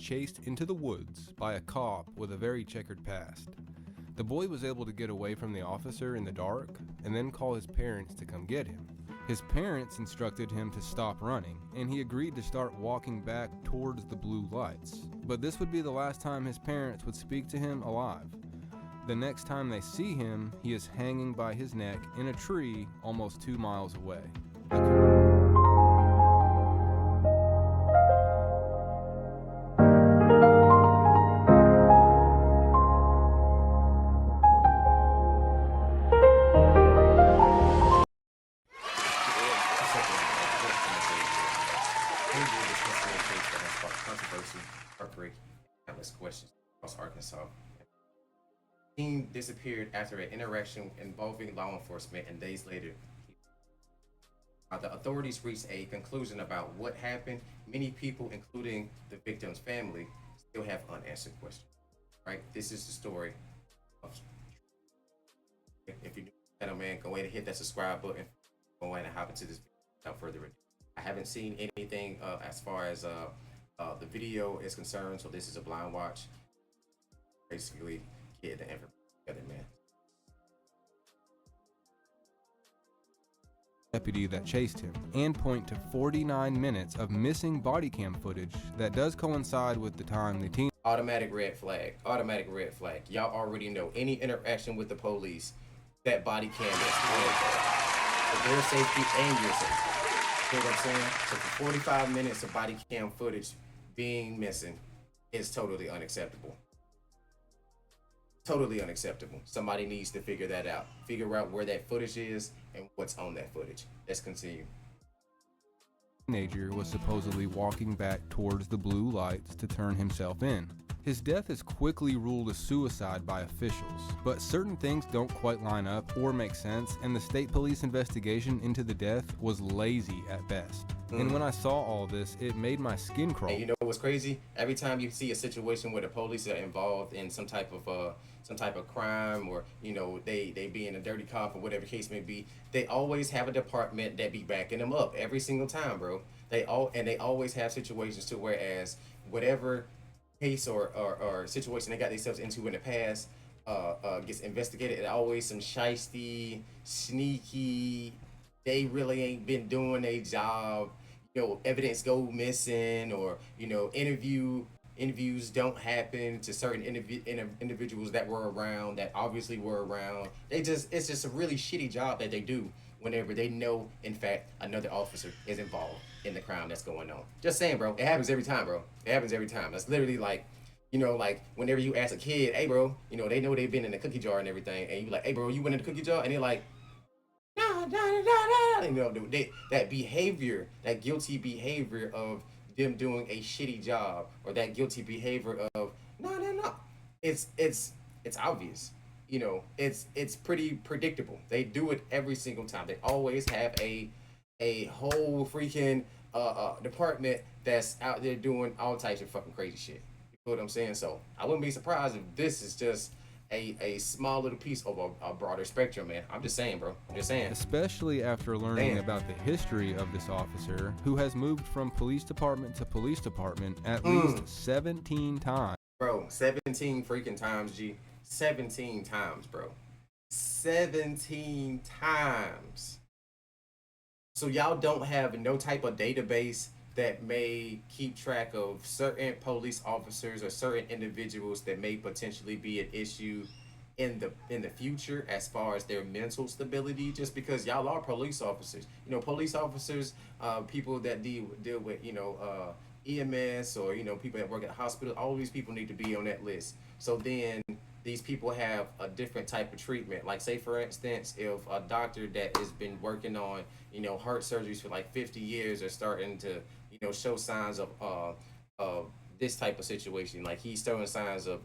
chased into the woods by a cop with a very checkered past. The boy was able to get away from the officer in the dark and then call his parents to come get him. His parents instructed him to stop running, and he agreed to start walking back towards the blue lights. But this would be the last time his parents would speak to him alive. The next time they see him, he is hanging by his neck in a tree almost 2 miles away. Questions across Arkansas. Teen disappeared after an interaction involving law enforcement, and days later, the authorities reached a conclusion about what happened. Many people, including the victim's family, still have unanswered questions. Right? This is the story of. If you're new channel, man, go ahead and hit that subscribe button. Go ahead and hop into this video without further ado. I haven't seen anything as far as the video is concerned, so this is a blind watch. Basically, get the information together, man. Deputy that chased him, and point to 49 minutes of missing body cam footage that does coincide with the time the teen. Automatic red flag. Automatic red flag. Y'all already know any interaction with the police, that body cam is for their safety and your safety. You know what I'm saying? So for 45 minutes of body cam footage being missing is totally unacceptable. Totally unacceptable. Somebody needs to figure that out. Figure out where that footage is and what's on that footage. Let's continue. Teenager was supposedly walking back towards the blue lights to turn himself in. His death is quickly ruled a suicide by officials, but certain things don't quite line up or make sense, and the state police investigation into the death was lazy at best. And when I saw all this, it made my skin crawl. And you know what's crazy? Every time you see a situation where the police are involved in some type of crime, or you know they being a dirty cop or whatever case may be, they always have a department that be backing them up every single time, bro. They always have situations to whereas whatever case or situation they got themselves into in the past gets investigated, and always some shiesty, sneaky. They really ain't been doing their job. You know, evidence go missing, or you know, interviews don't happen to certain individuals that were around, that obviously were around. It's just a really shitty job that they do whenever they know, in fact, another officer is involved in the crime that's going on. Just saying, bro. It happens every time, bro. It happens every time. That's literally like, you know, like whenever you ask a kid, hey, bro, you know, they know they've been in the cookie jar and everything, and you like, hey, bro, you went in the cookie jar, and they're like, nah, you know, that behavior, that guilty behavior of them doing a shitty job, or that guilty behavior of no, it's obvious. You know, it's pretty predictable. They do it every single time. They always have a whole freaking department that's out there doing all types of fucking crazy shit. You know what I'm saying? So I wouldn't be surprised if this is just a small little piece of a broader spectrum, man. I'm just saying, bro. I'm just saying. Especially after learning about the history of this officer, who has moved from police department to police department at least 17 times. Bro, 17 freaking times, G. 17 times, bro. 17 times. So y'all don't have no type of database that may keep track of certain police officers or certain individuals that may potentially be an issue in the future as far as their mental stability, just because y'all are police officers. You know, police officers, people that deal with, you know, EMS, or, you know, people that work at the hospital, all these people need to be on that list. So then these people have a different type of treatment. Like, say for instance, if a doctor that has been working on, you know, heart surgeries for like 50 years are starting to, you know, show signs of this type of situation, like he's showing signs of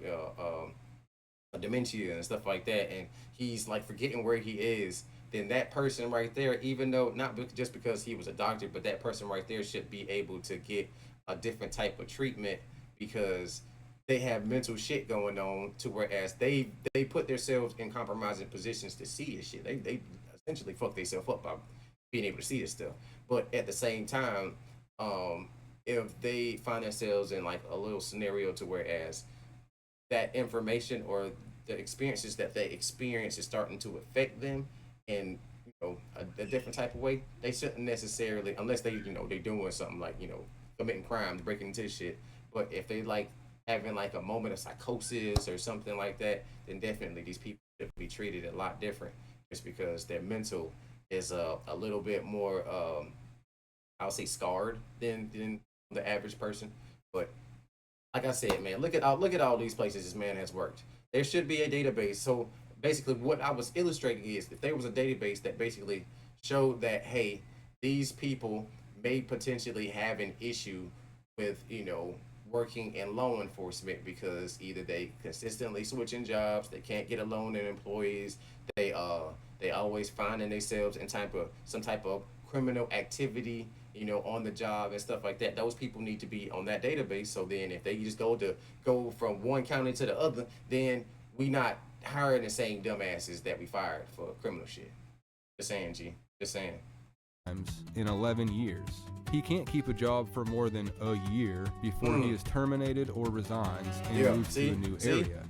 dementia and stuff like that, and he's like forgetting where he is, then that person right there, even though not just because he was a doctor, but that person right there should be able to get a different type of treatment, because they have mental shit going on, to whereas they put themselves in compromising positions to see this shit. They essentially fuck themselves up by being able to see this stuff. But at the same time, if they find themselves in like a little scenario to whereas that information or the experiences that they experience is starting to affect them in a different type of way, they shouldn't necessarily, unless they they're doing something like committing crimes, breaking into shit. But if they like having like a moment of psychosis or something like that, then definitely these people should be treated a lot different, just because their mental is a little bit more I'll say scarred than the average person. But like I said, man, look at all these places this man has worked. There should be a database. So basically, what I was illustrating is if there was a database that basically showed that hey, these people may potentially have an issue with working in law enforcement because either they consistently switching jobs, they can't get a loan in employees, they always finding themselves in some type of criminal activity, on the job and stuff like that. Those people need to be on that database. So then, if they just go from one county to the other, then we not hiring the same dumbasses that we fired for criminal shit. Just saying, G. Just saying. In 11 years. He can't keep a job for more than a year before he is terminated or resigns and moves to a new area,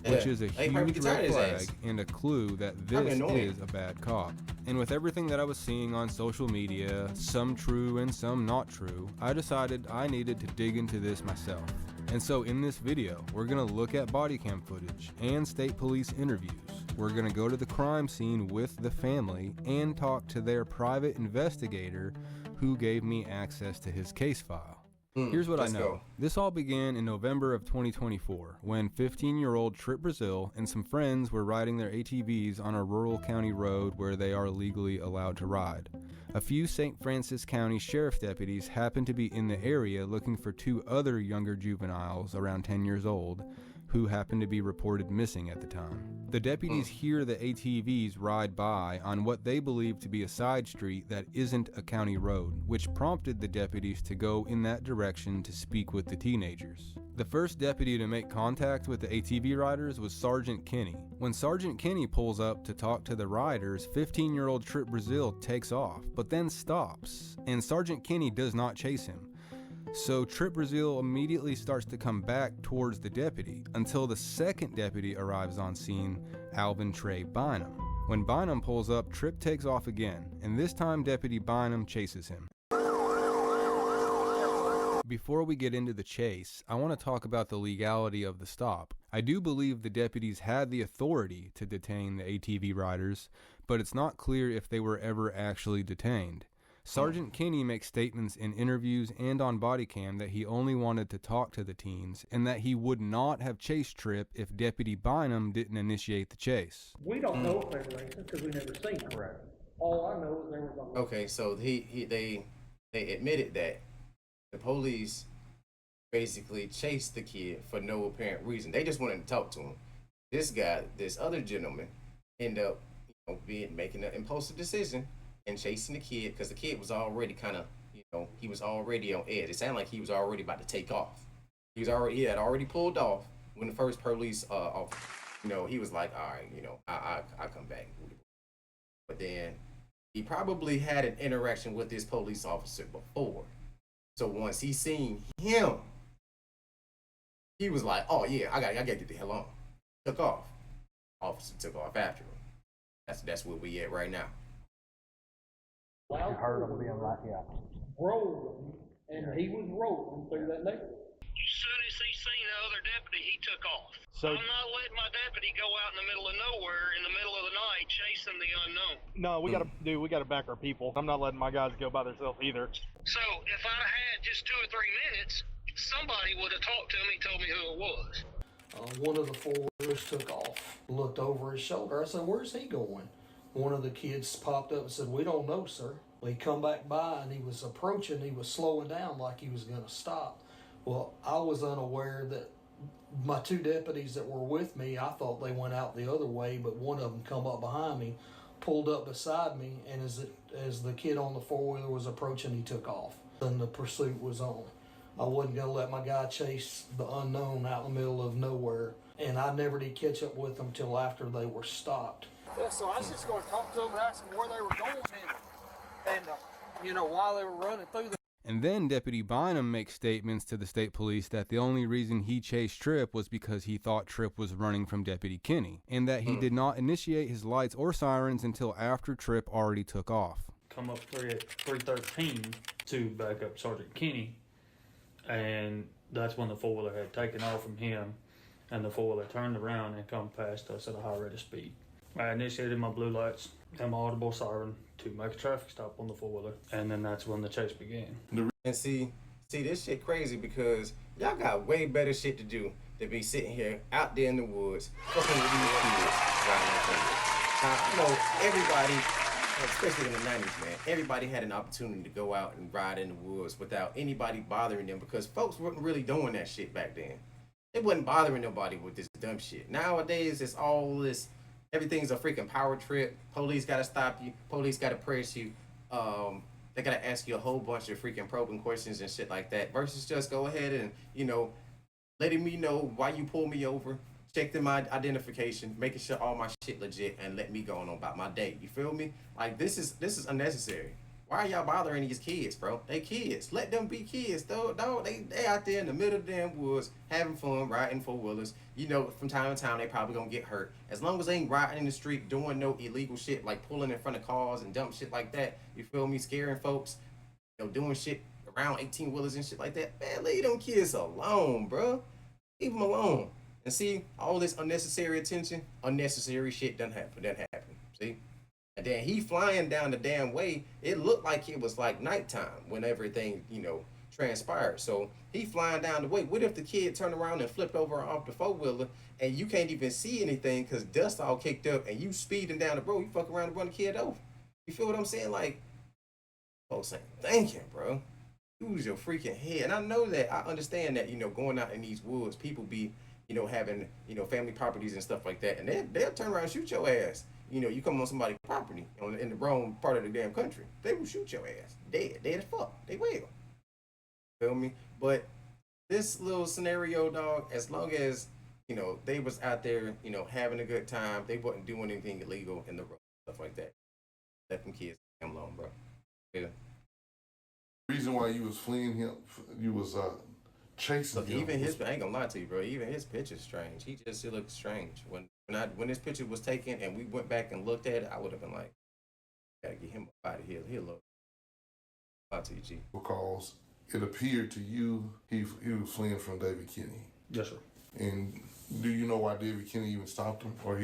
which is a huge red flag and a clue that this is a bad cop. And with everything that I was seeing on social media, some true and some not true, I decided I needed to dig into this myself. And so in this video, we're going to look at body cam footage and state police interviews. We're going to go to the crime scene with the family and talk to their private investigator who gave me access to his case file. Here's what I know. Go. This all began in November of 2024 when 15-year-old Tripp Brazeale and some friends were riding their ATVs on a rural county road where they are legally allowed to ride. A few St. Francis County sheriff deputies happened to be in the area looking for two other younger juveniles around 10 years old who happened to be reported missing at the time. The deputies hear the ATVs ride by on what they believe to be a side street that isn't a county road, which prompted the deputies to go in that direction to speak with the teenagers. The first deputy to make contact with the ATV riders was Sergeant Kenny. When Sergeant Kenny pulls up to talk to the riders, 15-year-old Tripp Brazeale takes off, but then stops, and Sergeant Kenny does not chase him. So Tripp Brazeale immediately starts to come back towards the deputy until the second deputy arrives on scene, Alvin Trey Bynum. When Bynum pulls up, Tripp takes off again, and this time Deputy Bynum chases him. Before we get into the chase, I want to talk about the legality of the stop. I do believe the deputies had the authority to detain the ATV riders, but it's not clear if they were ever actually detained. Sergeant Kenny makes statements in interviews and on body cam that he only wanted to talk to the teens and that he would not have chased Tripp if Deputy Bynum didn't initiate the chase. We don't know if they were racing because we never seen them. Correct. All I know is they were going. Okay, so they admitted that the police basically chased the kid for no apparent reason. They just wanted to talk to him. This other gentleman, ended up making an impulsive decision and chasing the kid because the kid was already kind of, he was already on edge. It sounded like he was already about to take off. He had already pulled off when the first police officer, he was like, all right, I come back. But then he probably had an interaction with this police officer before. So once he seen him, he was like, oh yeah, I gotta get the hell on. Took off. Officer took off after him. That's where we at right now. You heard him being like, rolling, and he was rolling through that neighborhood. As soon as he seen the other deputy, he took off. So I'm not letting my deputy go out in the middle of nowhere in the middle of the night chasing the unknown. No, we gotta back our people. I'm not letting my guys go by themselves either. So if I had just 2 or 3 minutes, somebody would have talked to me, told me who it was. One of the four-wheelers took off, looked over his shoulder. I said, where's he going? One of the kids popped up and said, we don't know, sir. Well, he come back by and he was approaching, he was slowing down like he was going to stop. Well, I was unaware that my 2 deputies that were with me, I thought they went out the other way, but one of them come up behind me, pulled up beside me, and as the kid on the four-wheeler was approaching, he took off. And the pursuit was on. I wasn't going to let my guy chase the unknown out in the middle of nowhere, and I never did catch up with them till after they were stopped. Yeah, so I was just going to talk to them and ask them where they were going and while they were running through And then Deputy Bynum makes statements to the state police that the only reason he chased Tripp was because he thought Tripp was running from Deputy Kinney, and that he did not initiate his lights or sirens until after Tripp already took off. Come up at 313 to back up Sergeant Kinney, and that's when the four-wheeler had taken off from him, and the four-wheeler turned around and come past us at a high rate of speed. I initiated my blue lights and my audible siren to make a traffic stop on the four-wheeler, and then that's when the chase began. And see, this shit crazy because y'all got way better shit to do than be sitting here out there in the woods fucking with these kids riding on four-wheelers. Now, I know everybody, especially in the 90s, man, everybody had an opportunity to go out and ride in the woods without anybody bothering them because folks weren't really doing that shit back then. It wasn't bothering nobody with this dumb shit. Nowadays, it's all this, everything's a freaking power trip. Police gotta stop you. Police gotta press you. They gotta ask you a whole bunch of freaking probing questions and shit like that. Versus just go ahead and, you know, letting me know why you pulled me over, checking my identification, making sure all my shit legit, and let me go on about my day. You feel me? Like this is unnecessary. Why are y'all bothering these kids, bro? They kids. Let them be kids, though. Dog, they out there in the middle of the damn woods having fun, riding four-wheelers. You know, from time to time, they probably gonna get hurt. As long as they ain't riding in the street doing no illegal shit like pulling in front of cars and dumb shit like that, you feel me? Scaring folks, you know, doing shit around 18-wheelers and shit like that. Man, leave them kids alone, bro. Leave them alone. And see, all this unnecessary attention, unnecessary shit done happen. See? And then he flying down the damn way. It looked like it was like nighttime when everything, you know, transpired. So he flying down the way. What if the kid turned around and flipped over off the four-wheeler and you can't even see anything because dust all kicked up and you speeding down the road, you fuck around and run the kid over. You feel what I'm saying? Like, folks ain't thinking, bro. Use your freaking head. And I know that, I understand that, you know, going out in these woods, people be, you know, having, you know, family properties and stuff like that. And they'll turn around and shoot your ass. You know, you come on somebody's property in the wrong part of the damn country, they will shoot your ass. Dead as fuck. They will. Feel me? But this little scenario, dog, as long as, you know, they was out there, you know, having a good time, they wasn't doing anything illegal in the road, stuff like that. Let them kids come alone, bro. Yeah. Reason why you was fleeing him, you was chasing him. Even his, I ain't gonna lie to you, bro. Even his picture's strange. He looked strange when this picture was taken and we went back and looked at it. I would have been like, gotta get him up out of here. He'll look. Out to you, G. Because it appeared to you he was fleeing from David Kinney. Yes, sir. And do you know why David Kinney even stopped him, or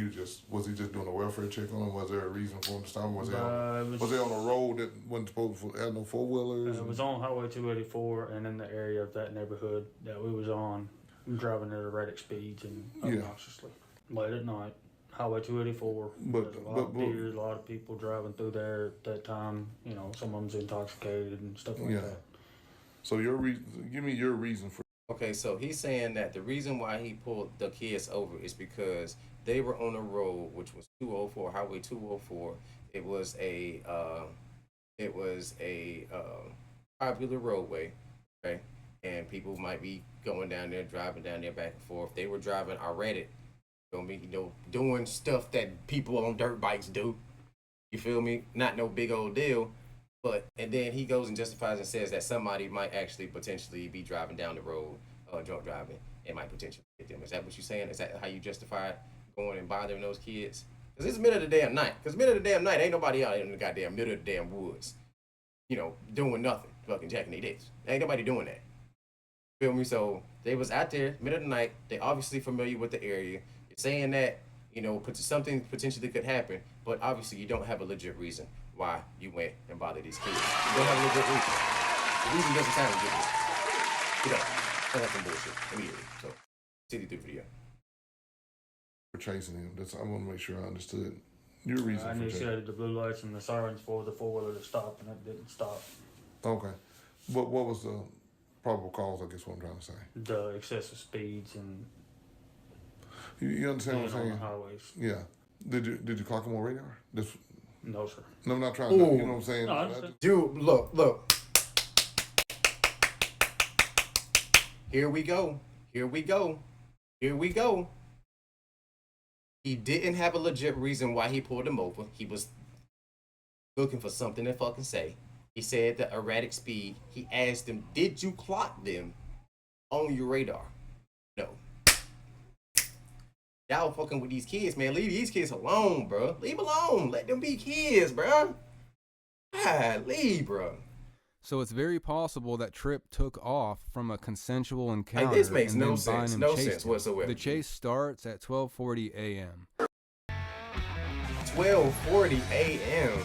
was he just doing a welfare check on him? Was there a reason for him to stop him? Was he on a road that wasn't supposed to have no four wheelers? It was on Highway 284 and in the area of that neighborhood that we was on, driving at erratic speeds and obnoxiously late at night. Highway 284. There's a lot of people driving through there at that time. You know, some of them's intoxicated and stuff like that. So give me your reason for. Okay, so he's saying that the reason why he pulled the kids over is because they were on a road which was 204, Highway 204. It was a popular roadway, okay? And people might be going down there, driving down there back and forth. They were driving erratic, you know, doing stuff that people on dirt bikes do. You feel me? Not no big old deal. And then he goes and justifies and says that somebody might actually potentially be driving down the road, drunk driving, and might potentially hit them. Is that what you're saying? Is that how you justify going and bothering those kids? Because it's the middle of the damn night. Because middle of the damn night, ain't nobody out in the goddamn middle of the damn woods, you know, doing nothing, fucking jacking their dicks. Ain't nobody doing that. Feel me? So they was out there, middle of the night. They obviously familiar with the area. You're saying that, you know, something potentially could happen, but obviously you don't have a legit reason why you went and bothered these kids. You don't have a legit reason. The reason doesn't sound legit. You don't. That's some bullshit immediately. So, see the video. For chasing him. I want to make sure I understood your reason. I initiated the blue lights and the sirens for the four-wheeler to stop, and it didn't stop. Okay. What was the probable cause, I guess what I'm trying to say? The excessive speeds and you understand what I'm saying? On the highways. Yeah. Did you clock him on radar? No, sir. No, I'm not trying to. You know what I'm saying? No, dude, look. Here we go. He didn't have a legit reason why he pulled him over. He was looking for something to fucking say. He said the erratic speed. He asked him, did you clock them on your radar? No. Y'all fucking with these kids, man. Leave these kids alone, bro. Leave alone. Let them be kids, bro. Leave, bro. So it's very possible that Tripp took off from a consensual encounter. Hey, this makes and no then sense. Bynum No chased sense him. whatsoever. The chase starts at 12:40 a.m. 12:40 a.m.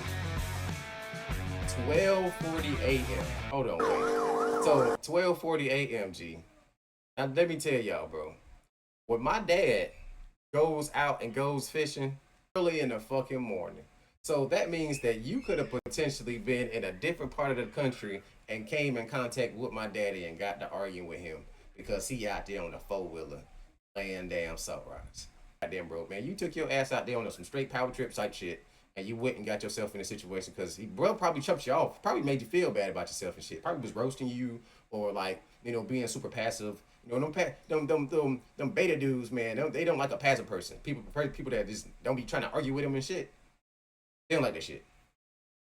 12:40 a.m. Hold on, wait. So 12:40 a.m. G. Now let me tell y'all, bro. When my dad goes out and goes fishing early in the fucking morning, so that means that you could have potentially been in a different part of the country and came in contact with my daddy and got to arguing with him because he out there on the 4-wheeler laying damn salt rocks. Goddamn, bro, man, you took your ass out there on some straight power trip type shit, and you went and got yourself in a situation because bro probably chumped you off, probably made you feel bad about yourself and shit, probably was roasting you or like, you know, being super passive. You know, them beta dudes, man, they don't like a passive person. People that just don't be trying to argue with them and shit. They don't like that shit.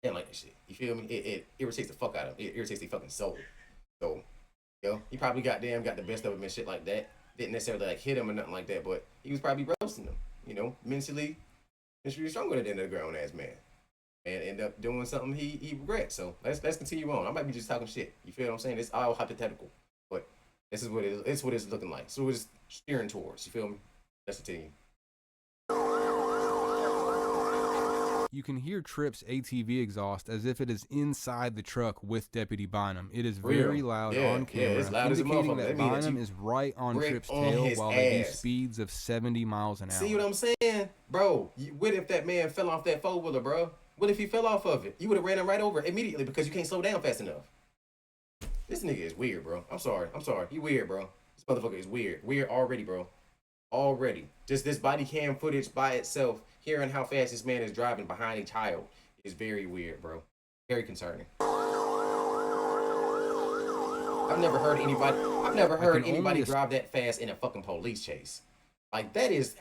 They don't like that shit. You feel me? It irritates the fuck out of them. It irritates their fucking soul. So, you know, he probably got the best of him and shit like that. Didn't necessarily like hit him or nothing like that, but he was probably roasting them. You know, mentally stronger than a grown ass man, and end up doing something he regrets. So let's continue on. I might be just talking shit. You feel what I'm saying? It's all hypothetical, but this is what it is. It's what it's looking like. So it's steering towards. You feel me? Let's continue. You can hear Tripp's ATV exhaust as if it is inside the truck with Deputy Bynum. It is very loud on camera, it's loud indicating as that Bynum is right on Tripp's tail while they do speeds of 70 miles an hour. See what I'm saying? Bro, what if that man fell off that 4-wheeler, bro? What if he fell off of it? You would have ran him right over immediately because you can't slow down fast enough. This nigga is weird, bro. I'm sorry. You weird, bro. This motherfucker is weird. Weird already, bro. Already. Just this body cam footage by itself, hearing how fast this man is driving behind a child is very weird, bro. Very concerning. I've never heard anybody drive that fast in a fucking police chase. Like that is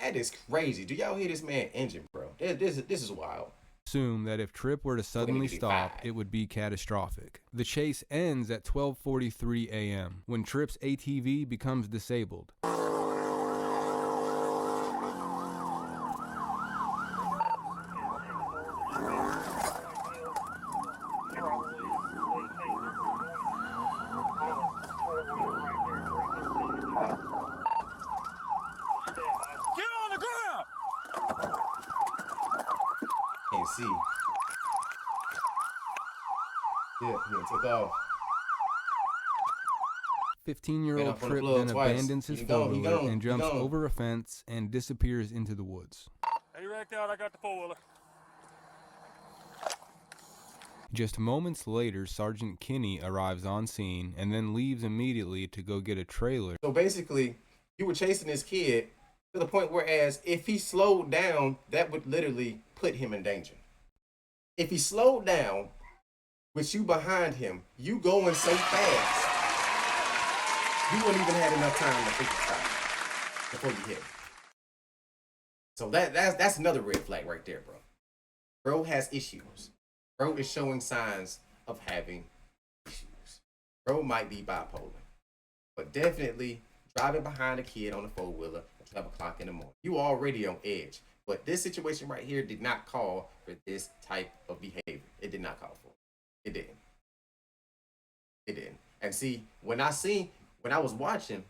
crazy. Do y'all hear this man engine, bro? This is wild. Assume that if Tripp were to suddenly stop, it would be catastrophic. The chase ends at 12:43 a.m. when Tripp's ATV becomes disabled. See. Yeah, he took off. 15-year-old Tripp then abandons his 4-wheeler and jumps over a fence and disappears into the woods. Hey, wrecked out. I got the 4-wheeler. Just moments later, Sergeant Kinney arrives on scene and then leaves immediately to go get a trailer. So basically, you were chasing this kid to the point whereas if he slowed down, that would literally put him in danger. If he slowed down with you behind him, you going so fast, you wouldn't even have enough time to freaking stop before you hit him. So that's another red flag right there, bro. Bro has issues. Bro is showing signs of having issues. Bro might be bipolar, but definitely driving behind a kid on a 4-wheeler at 12 o'clock in the morning. You already on edge. But this situation right here did not call for this type of behavior. It did not call for it. It didn't. It didn't. And see, when I was watching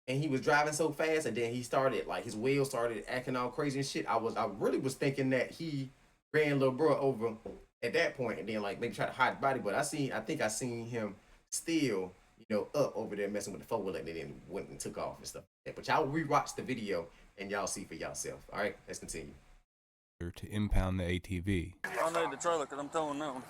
and he was driving so fast and then he started, like his wheels started acting all crazy and shit, I really was thinking that he ran little bro over at that point and then like maybe try to hide the body. But I think I seen him still, you know, up over there messing with the 4-wheeler and then went and took off and stuff. But y'all rewatch the video and y'all see for yourself. All right, let's continue. To impound the ATV. I need the trailer because I'm towing that one.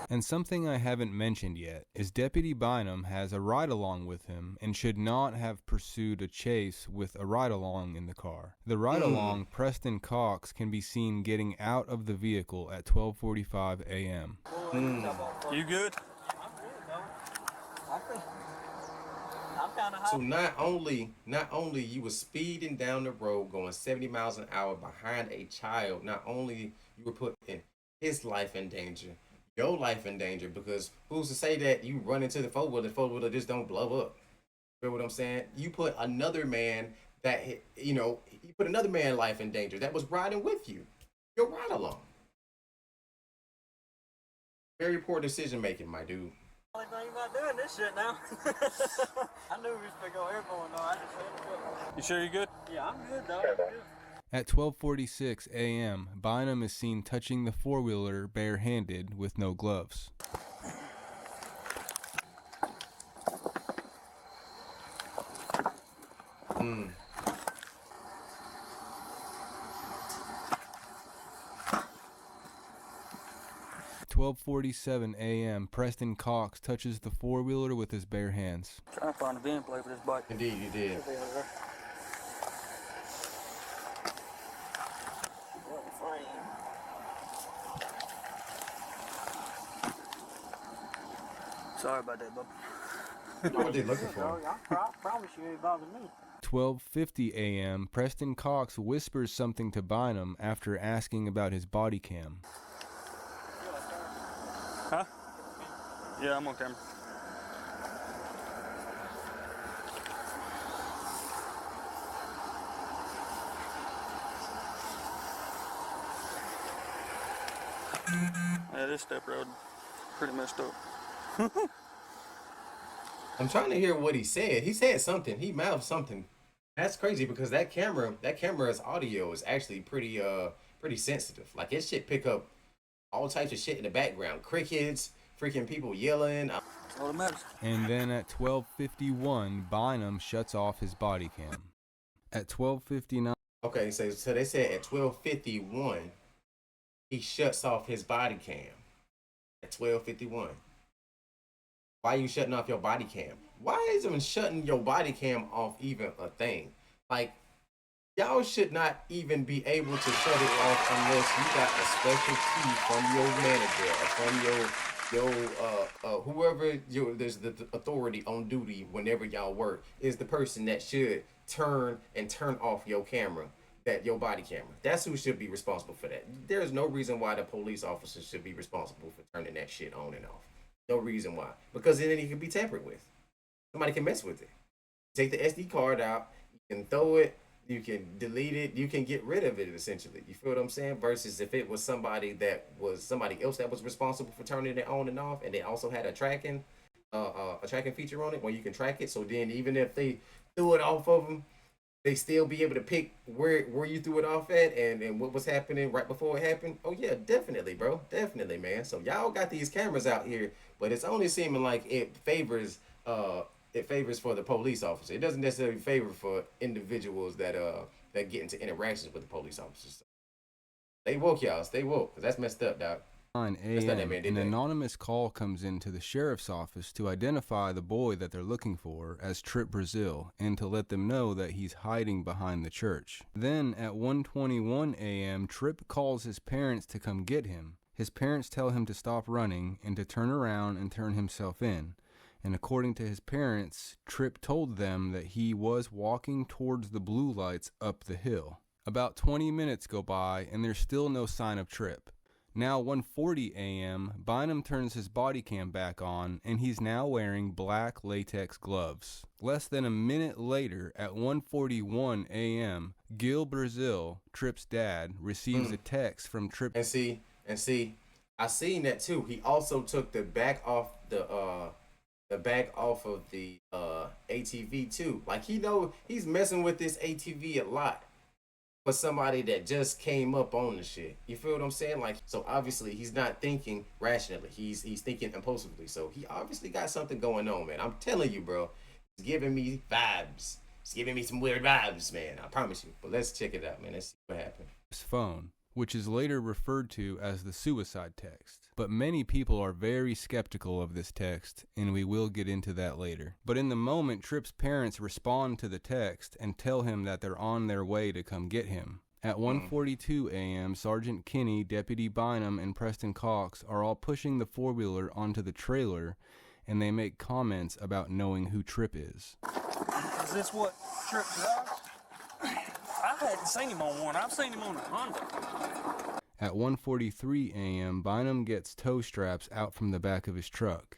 And something I haven't mentioned yet is Deputy Bynum has a ride-along with him and should not have pursued a chase with a ride-along in the car. The ride-along, Preston Cox, can be seen getting out of the vehicle at 12:45 a.m. You good? I I'm kind of high. So not only you were speeding down the road going 70 miles an hour behind a child, not only you were putting his life in danger, your life in danger, because who's to say that you run into the four-wheeler just don't blow up? You know what I'm saying? You put another man you put another man's life in danger that was riding with you. Your ride along. Very poor decision making, my dude. Only thing about doing this shit now. I knew we was gonna go airborne though. I just had to go. You sure you good? Yeah, I'm good, dog. I'm good. At 12:46 a.m., Bynum is seen touching the four-wheeler barehanded with no gloves. Mm. 12:47 a.m., Preston Cox touches the four-wheeler with his bare hands. Trying to find a VIN plate for this bike. Indeed, you did. Sorry about that, bub. What are they looking for? I promise you it ain't bothering me. 12:50 a.m., Preston Cox whispers something to Bynum after asking about his body cam. Huh? Yeah, I'm on camera. Yeah, this step road pretty messed up. I'm trying to hear what he said. He said something. He mouthed something. That's crazy because that camera's audio is actually pretty sensitive. Like it should pick up all types of shit in the background. Crickets, freaking people yelling. All that matters. And then at 12:51, Bynum shuts off his body cam. At 12:59. Okay, so they said at 12:51, he shuts off his body cam. At 12:51. Why are you shutting off your body cam? Why is even shutting your body cam off even a thing? Like, y'all should not even be able to shut it off unless you got a special key from your manager or from your whoever there's the authority on duty whenever y'all work is the person that should turn off your camera, your body camera. That's who should be responsible for that. There's no reason why the police officers should be responsible for turning that shit on and off. No reason why. Because then it can be tampered with. Somebody can mess with it. Take the SD card out, you can throw it, you can delete it, you can get rid of it essentially. You feel what I'm saying? Versus if it was somebody else that was responsible for turning it on and off, and they also had a tracking feature on it where you can track it. So then even if they threw it off of them, they still be able to pick where you threw it off at and what was happening right before it happened. Oh yeah, definitely, bro. Definitely, man. So y'all got these cameras out here, but it's only seeming like it favors for the police officer. It doesn't necessarily favor for individuals that get into interactions with the police officers. Stay woke, y'all. Stay woke, 'cause that's messed up, dog. 9 a.m. An anonymous call comes into the sheriff's office to identify the boy that they're looking for as Tripp Brazeale and to let them know that he's hiding behind the church. Then at 1:21 a.m., Tripp calls his parents to come get him. His parents tell him to stop running and to turn around and turn himself in. And according to his parents, Tripp told them that he was walking towards the blue lights up the hill. About 20 minutes go by and there's still no sign of Tripp. Now 1:40 a.m., Bynum turns his body cam back on, and he's now wearing black latex gloves. Less than a minute later, at 1:41 a.m., Gil Brazeale, Tripp's dad, receives a text from Tripp. And see, I seen that too. He also took the back off of the ATV too. Like he's messing with this ATV a lot. For somebody that just came up on the shit. You feel what I'm saying? Like, so obviously he's not thinking rationally. He's thinking impulsively. So he obviously got something going on, man. I'm telling you, bro. He's giving me vibes. He's giving me some weird vibes, man. I promise you. But let's check it out, man. Let's see what happened. His phone, which is later referred to as the suicide text. But many people are very skeptical of this text, and we will get into that later. But in the moment, Tripp's parents respond to the text and tell him that they're on their way to come get him. At 1:42 a.m., Sergeant Kinney, Deputy Bynum, and Preston Cox are all pushing the four-wheeler onto the trailer, and they make comments about knowing who Tripp is. Is this what Tripp drives? I hadn't seen him on one. I've seen him on a Honda. At 1:43 a.m., Bynum gets tow straps out from the back of his truck.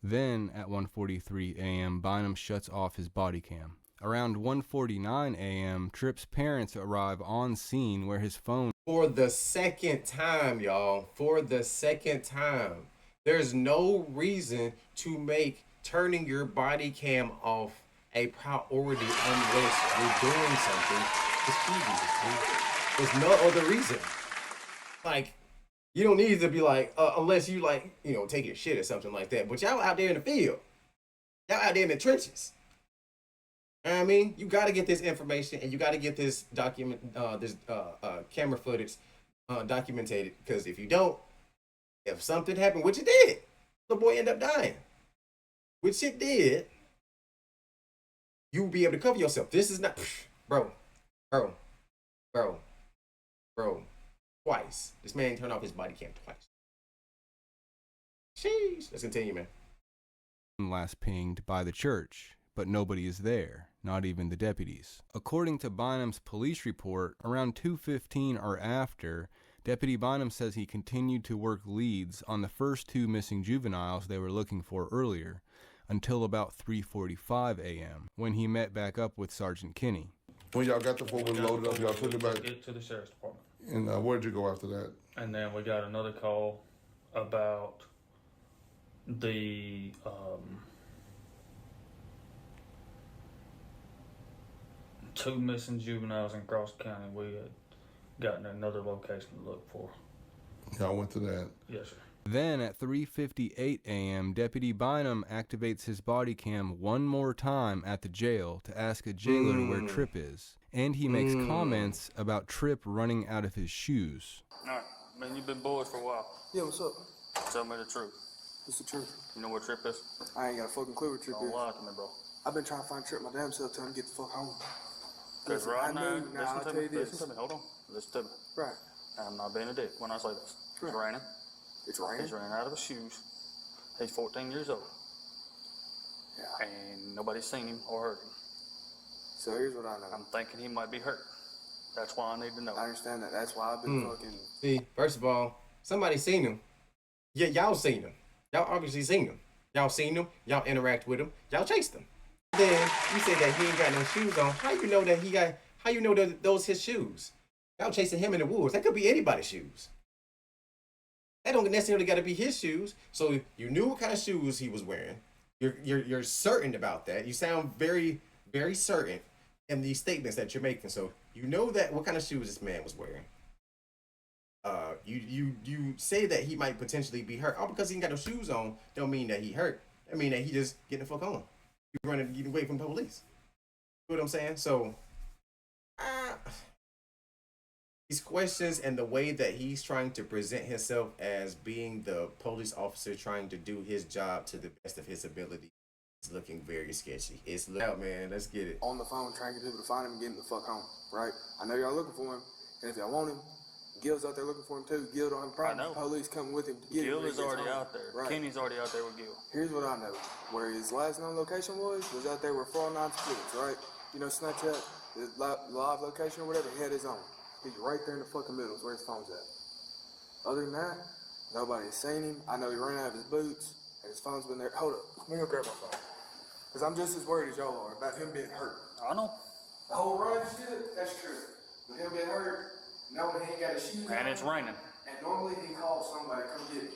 Then, at 1:43 a.m., Bynum shuts off his body cam. Around 1:49 a.m., Tripp's parents arrive on scene where his phone... For the second time, y'all. For the second time. There's no reason to make turning your body cam off a priority unless you're doing something mischievous. There's no other reason. Like, you don't need to be like, unless you like, you know, take your shit or something like that. But y'all out there in the field. Y'all out there in the trenches. You know what I mean? You got to get this information and you got to get this camera footage documented. Because if you don't, if something happened, which it did, the boy ended up dying. Which it did. You will be able to cover yourself. This is not, bro. Twice. This man turned off his body cam twice. Sheesh. Let's continue, man. Last pinged by the church, but nobody is there, not even the deputies. According to Bynum's police report, around 2:15 or after, Deputy Bynum says he continued to work leads on the first two missing juveniles they were looking for earlier, until about 3:45 a.m., when he met back up with Sergeant Kinney. When y'all got the four-wheeler loaded up, y'all took it back to the sheriff's department. And where'd you go after that? And then we got another call about the two missing juveniles in Cross County. We had gotten another location to look for. Y'all went to that? Yes, sir. Then at 3:58 a.m., Deputy Bynum activates his body cam one more time at the jail to ask a jailer where Tripp is. And he makes comments about Tripp running out of his shoes. All right, man, you've been boys for a while. Yeah, what's up? Tell me the truth. What's the truth? You know where Tripp is? I ain't got a fucking clue where Tripp is. Don't lie to me, bro. I've been trying to find Tripp my damn self, tell him to get the fuck home. Because right now, I'll tell you this. Listen to me, hold on. Listen to me. Right. I'm not being a dick when I say this. It's Right. raining. It's raining? He's running out of his shoes. He's 14 years old. Yeah. And nobody's seen him or heard him. So here's what I know. I'm thinking he might be hurt. That's why I need to know. I understand that. That's why I've been fucking... See, first of all, somebody seen him. Yeah, y'all seen him. Y'all obviously seen him. Y'all seen him. Y'all interact with him. Y'all chased him. Then you said that he ain't got no shoes on. How you know that he got... How you know that those his shoes? Y'all chasing him in the woods. That could be anybody's shoes. That don't necessarily got to be his shoes. So you knew what kind of shoes he was wearing. You're certain about that. You sound very, very certain in these statements that you're making. So you know that what kind of shoes this man was wearing. You say that he might potentially be hurt. All because he ain't got no shoes on don't mean that he hurt. I mean that he just getting the fuck on. You running getting away from the police. You know what I'm saying? So these questions and the way that he's trying to present himself as being the police officer trying to do his job to the best of his ability is looking very sketchy. It's out, man. Let's get it. On the phone trying to get people to find him and get him the fuck home, right? I know y'all looking for him, and if y'all want him, Gil's out there looking for him too. Gil don't have a problem. I know. Police coming with him to get him. Gil is already out there. Right. Kenny's already out there with Gil. Here's what I know. Where his last known location was out there where 409 splits, right? You know, Snapchat, the live location or whatever, he had his own. He's right there in the fucking middle is where his phone's at. Other than that, nobody's seen him. I know he ran out of his boots, and his phone's been there. Hold up. Let me go grab my phone. Because I'm just as worried as y'all are about him being hurt. I know. The whole run shit, that's true. But him being hurt, knowing he ain't got his shoes on. And it's raining. And normally he calls somebody to come get him.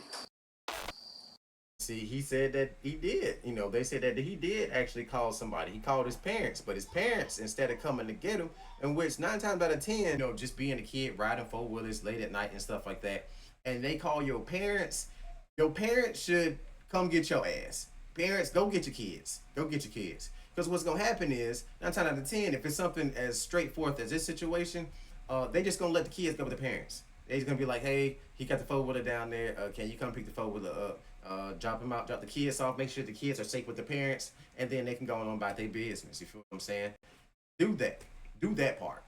See, he said that he did. You know, they said that he did actually call somebody. He called his parents, but his parents, instead of coming to get him, in which 9 times out of 10, you know, just being a kid, riding four-wheelers late at night and stuff like that, and they call your parents should come get your ass. Parents, go get your kids. Go get your kids. Because what's going to happen is, 9 times out of 10, if it's something as straightforward as this situation, they just going to let the kids go with the parents. They're just going to be like, hey, he got the four-wheeler down there. Can you come pick the four-wheeler up? Drop him out, drop the kids off, make sure the kids are safe with the parents, and then they can go on about their business. You feel what I'm saying? Do that. Do that part.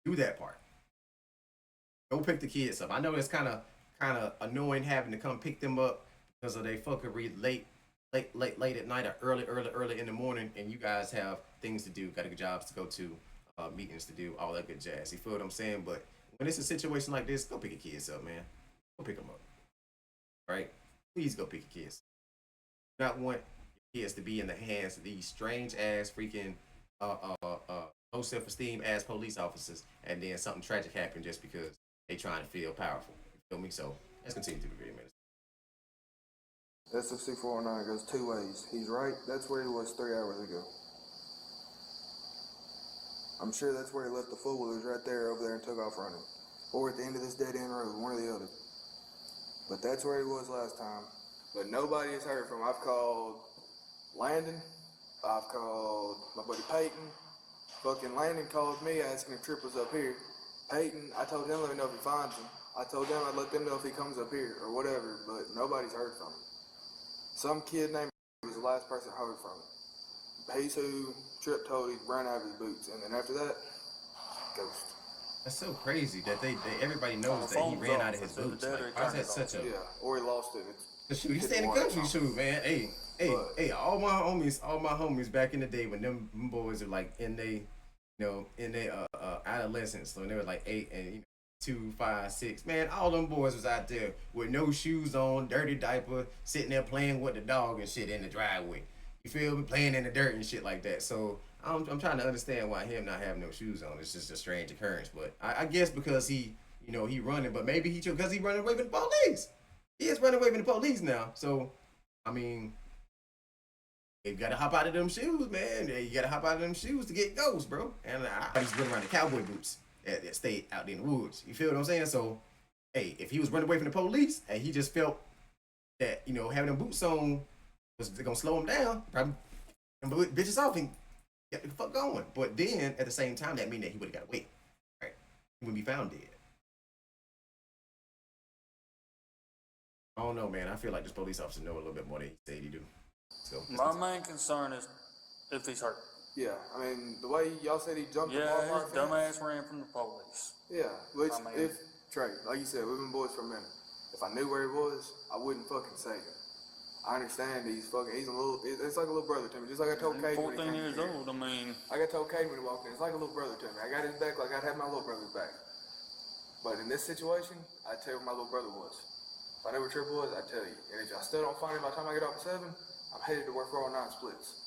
Do that part. Go pick the kids up. I know it's kind of annoying having to come pick them up because of they fuckery late at night or early in the morning, and you guys have things to do, got jobs to go to, meetings to do, all that good jazz. You feel what I'm saying? But when it's a situation like this, go pick your kids up, man. Go pick them up. Right? Please go pick your kids. Do not want your kids to be in the hands of these strange ass freaking low self-esteem ass police officers, and then something tragic happen just because they trying to feel powerful. You feel me? So let's continue to the video, man. SFC 409 goes two ways. He's right. That's where he was 3 hours ago. I'm sure that's where he left the four-wheelers right there over there and took off running. Or at the end of this dead-end road, one or the other. But that's where he was last time. But nobody has heard from him. I've called Landon. I've called my buddy Peyton. Fucking Landon called me asking if Tripp was up here. Peyton, I told him let me know if he finds him. I told them I'd let them know if he comes up here or whatever, but nobody's heard from him. Some kid named was the last person I heard from him. He's who Tripp told he ran out of his boots, and then after that, ghost. That's so crazy that they everybody knows that he ran out of his boots. Like, why is that such a... Yeah, or he lost it. Shoot, he stayed in the country, shoot, man. Hey, all my homies back in the day when them boys are like in they, adolescence, when they were like 8 and 2, 5, 6, man, all them boys was out there with no shoes on, dirty diaper, sitting there playing with the dog and shit in the driveway. You feel me? Playing in the dirt and shit like that. So I'm trying to understand why him not having no shoes on. It's just a strange occurrence. But I guess because he running, but maybe because he running away from the police. He is running away from the police now. So, I mean, you gotta hop out of them shoes, man. You gotta hop out of them shoes to get ghosts, bro. And I used to run around the cowboy boots that stayed out in the woods. You feel what I'm saying? So, hey, if he was running away from the police and he just felt that, having them boots on was gonna slow him down, probably bitches off and get the fuck going. But then at the same time, that mean that he would have got away. Right? He wouldn't be found dead. I don't know, man. I feel like this police officer know a little bit more than he said he do. So my main concern is if he's hurt. Yeah, I mean, the way y'all said he jumped the his ballpark dumbass ran from the police. Yeah, which, if, Trey, like you said, we've been boys for a minute. If I knew where he was, I wouldn't fucking say it. I understand he's like a little brother to me. Just like I told Caden when he 14 years old, I mean. I got told Caden when he walked in, it's like a little brother to me. I got his back like I'd have my little brother's back. But in this situation, I'd tell you where my little brother was. If I knew where Tripp was, I'd tell you. And if I still don't find him by the time I get off at 7, I'm headed to work 409 splits.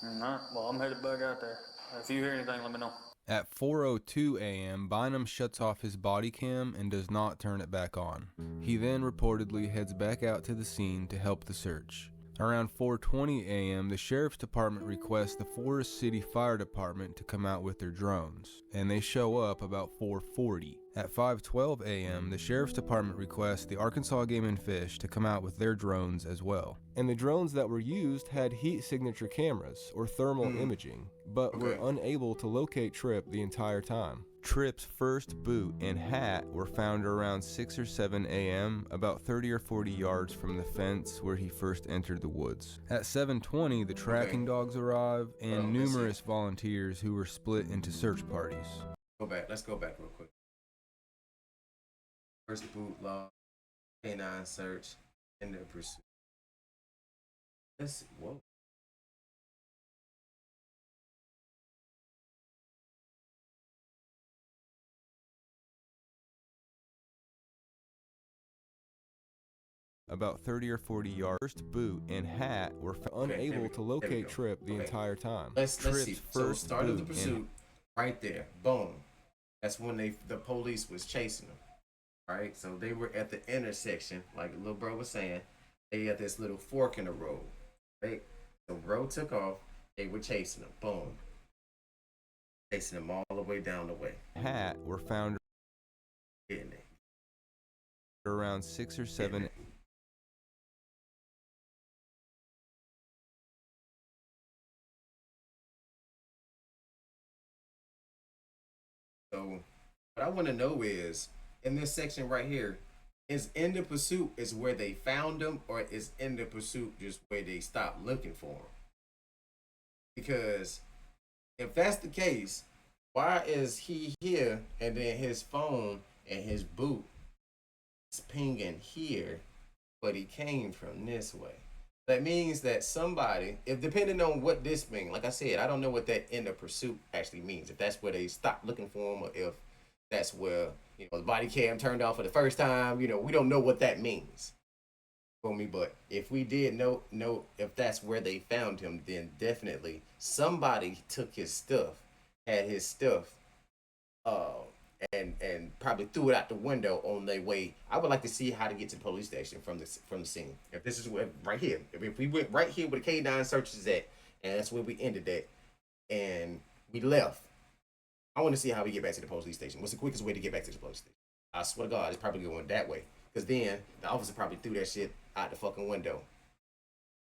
Alright, well, I'm headed back out there. If you hear anything, let me know. At 4:02 a.m., Bynum shuts off his body cam and does not turn it back on. He then reportedly heads back out to the scene to help the search. Around 4:20 a.m., the Sheriff's Department requests the Forest City Fire Department to come out with their drones, and they show up about 4:40. At 5:12 a.m., the Sheriff's Department requests the Arkansas Game and Fish to come out with their drones as well. And the drones that were used had heat signature cameras, or thermal imaging, but were unable to locate Tripp the entire time. Tripp's first boot and hat were found around 6 or 7 a.m., about 30 or 40 yards from the fence where he first entered the woods. At 7:20, the tracking dogs arrive and numerous volunteers who were split into search parties. Let's go back real quick. First boot log, canine search, and the pursuit. Let's see. Whoa. About 30 or 40 yards. First boot and hat were unable to locate Tripp the entire time. Let's see. So started the pursuit right there. Boom. That's when the police was chasing them. Right? So they were at the intersection, like the little bro was saying. They had this little fork in the road. Right? The road took off. They were chasing them. Boom. Chasing them all the way down the way. Hat were found around 6 or 7. So what I want to know is, in this section right here, is in the pursuit is where they found them, or is in the pursuit just where they stopped looking for them? Because if that's the case, why is he here and then his phone and his boot is pinging here, but he came from this way. That means that somebody, if depending on what this means, like I said, I don't know what that end of pursuit actually means. If that's where they stopped looking for him, or if that's where, you know, the body cam turned off for the first time, you know, we don't know what that means. For me, but if we did know if that's where they found him, then definitely somebody took his stuff, had his stuff, and probably threw it out the window on their way. I would like to see how to get to the police station from the scene. If this is where right here, if we went right here where the K9 search is at, and that's where we ended at, and we left, I want to see how we get back to the police station. What's the quickest way to get back to the police station? I swear to God, it's probably going that way. Because then the officer probably threw that shit out the fucking window.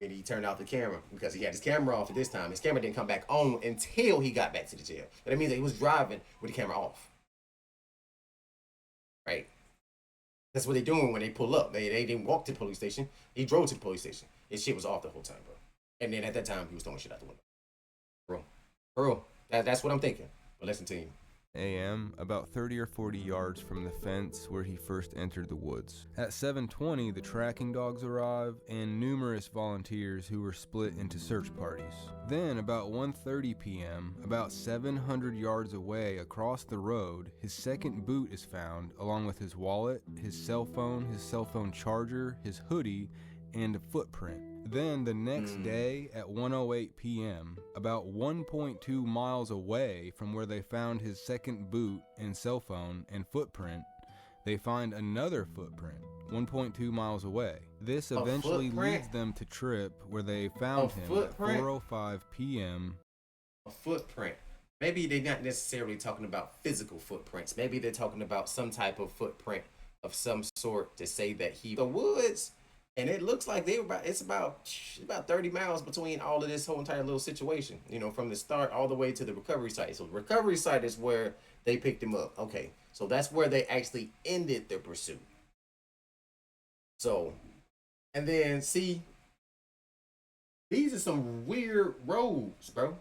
And he turned off the camera because he had his camera off at this time. His camera didn't come back on until he got back to the jail. That means that he was driving with the camera off. Right? That's what they're doing when they pull up. They didn't walk to the police station. He drove to the police station. His shit was off the whole time, bro. And then at that time, he was throwing shit out the window. Bro, that's what I'm thinking. But listen to you. a.m., about 30 or 40 yards from the fence where he first entered the woods. At 7:20, the tracking dogs arrive and numerous volunteers who were split into search parties. Then, about 1:30 p.m., about 700 yards away across the road, his second boot is found, along with his wallet, his cell phone charger, his hoodie, and a footprint. Then the next day at 1:08 p.m., about 1.2 miles away from where they found his second boot and cell phone and footprint, they find another footprint 1.2 miles away. This eventually leads them to Tripp, where they found him at 4:05 p.m. A footprint. Maybe they're not necessarily talking about physical footprints. Maybe they're talking about some type of footprint of some sort to say that the woods. And it looks like it's about 30 miles between all of this whole entire little situation, you know, from the start all the way to the recovery site. So the recovery site is where they picked him up. Okay, so that's where they actually ended their pursuit. So, and then see, these are some weird roads, bro.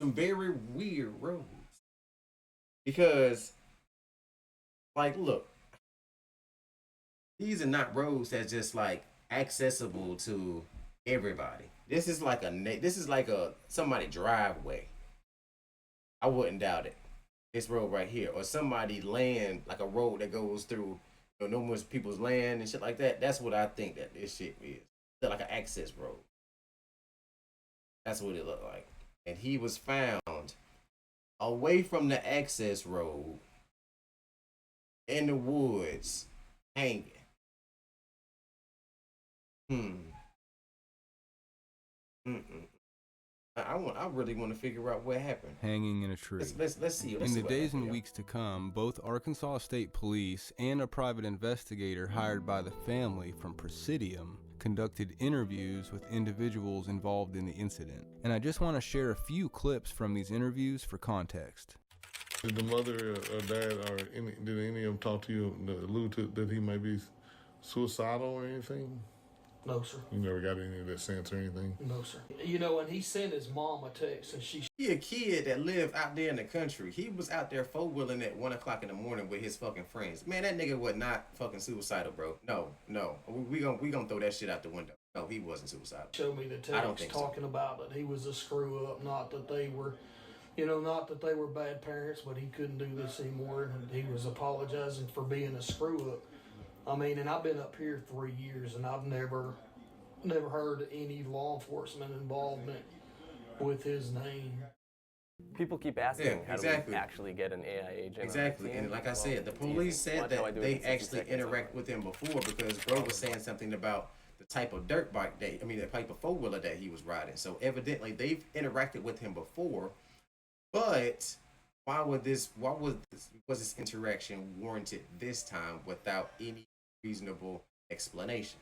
Some very weird roads. Because, like, look. These are not roads that's just like accessible to everybody. This is like a somebody driveway. I wouldn't doubt it. This road right here, or somebody land, like a road that goes through, you know, numerous people's land and shit like that. That's what I think that this shit is. It's like an access road. That's what it looked like. And he was found away from the access road in the woods, hanging. I really want to figure out what happened. Hanging in a tree. Let's see. In the days and weeks to come, both Arkansas State Police and a private investigator hired by the family from Presidium conducted interviews with individuals involved in the incident. And I just want to share a few clips from these interviews for context. Did the mother or dad did any of them talk to you, allude to that he may be suicidal or anything? No, sir. You never got any of that sense or anything? No, sir. You know, and he sent his mom a text, and He a kid that lived out there in the country. He was out there four-wheeling at 1 o'clock in the morning with his fucking friends. Man, that nigga was not fucking suicidal, bro. No. We gonna throw that shit out the window. No, he wasn't suicidal. Showed me the text talking about that he was a screw-up, not that they were... You know, not that they were bad parents, but he couldn't do this anymore, and he was apologizing for being a screw-up. I mean, and I've been up here 3 years, and I've never heard any law enforcement involvement with his name. People keep asking, how do we actually get an AI agent? Exactly, and like I said, the police said that they actually interact with him before because bro was saying something about the type of dirt bike the type of four-wheeler that he was riding. So evidently they've interacted with him before. But was this interaction warranted this time without any reasonable explanation?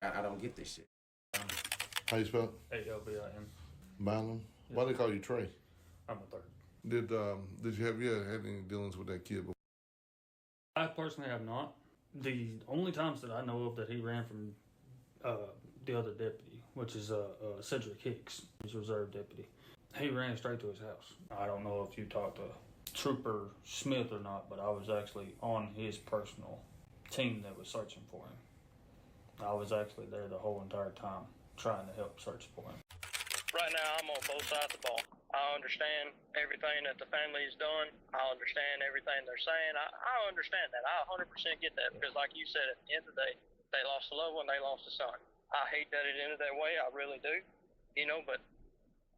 I don't get this shit. How you spell it? A-L-V-I-N. Bynum? Why they call you Trey? I'm a third. Did you ever had any dealings with that kid before? I personally have not. The only times that I know of that he ran from the other deputy, which is Cedric Hicks, his reserve deputy. He ran straight to his house. I don't know if you talked to Trooper Smith or not, but I was actually on his personal team that was searching for him. I was actually there the whole entire time trying to help search for him. Right now, I'm on both sides of the ball. I understand everything that the family has done. I understand everything they're saying. I understand that. I 100% get that because, like you said, at the end of the day, they lost a loved one, they lost a son. I hate that it ended that way. I really do. You know, but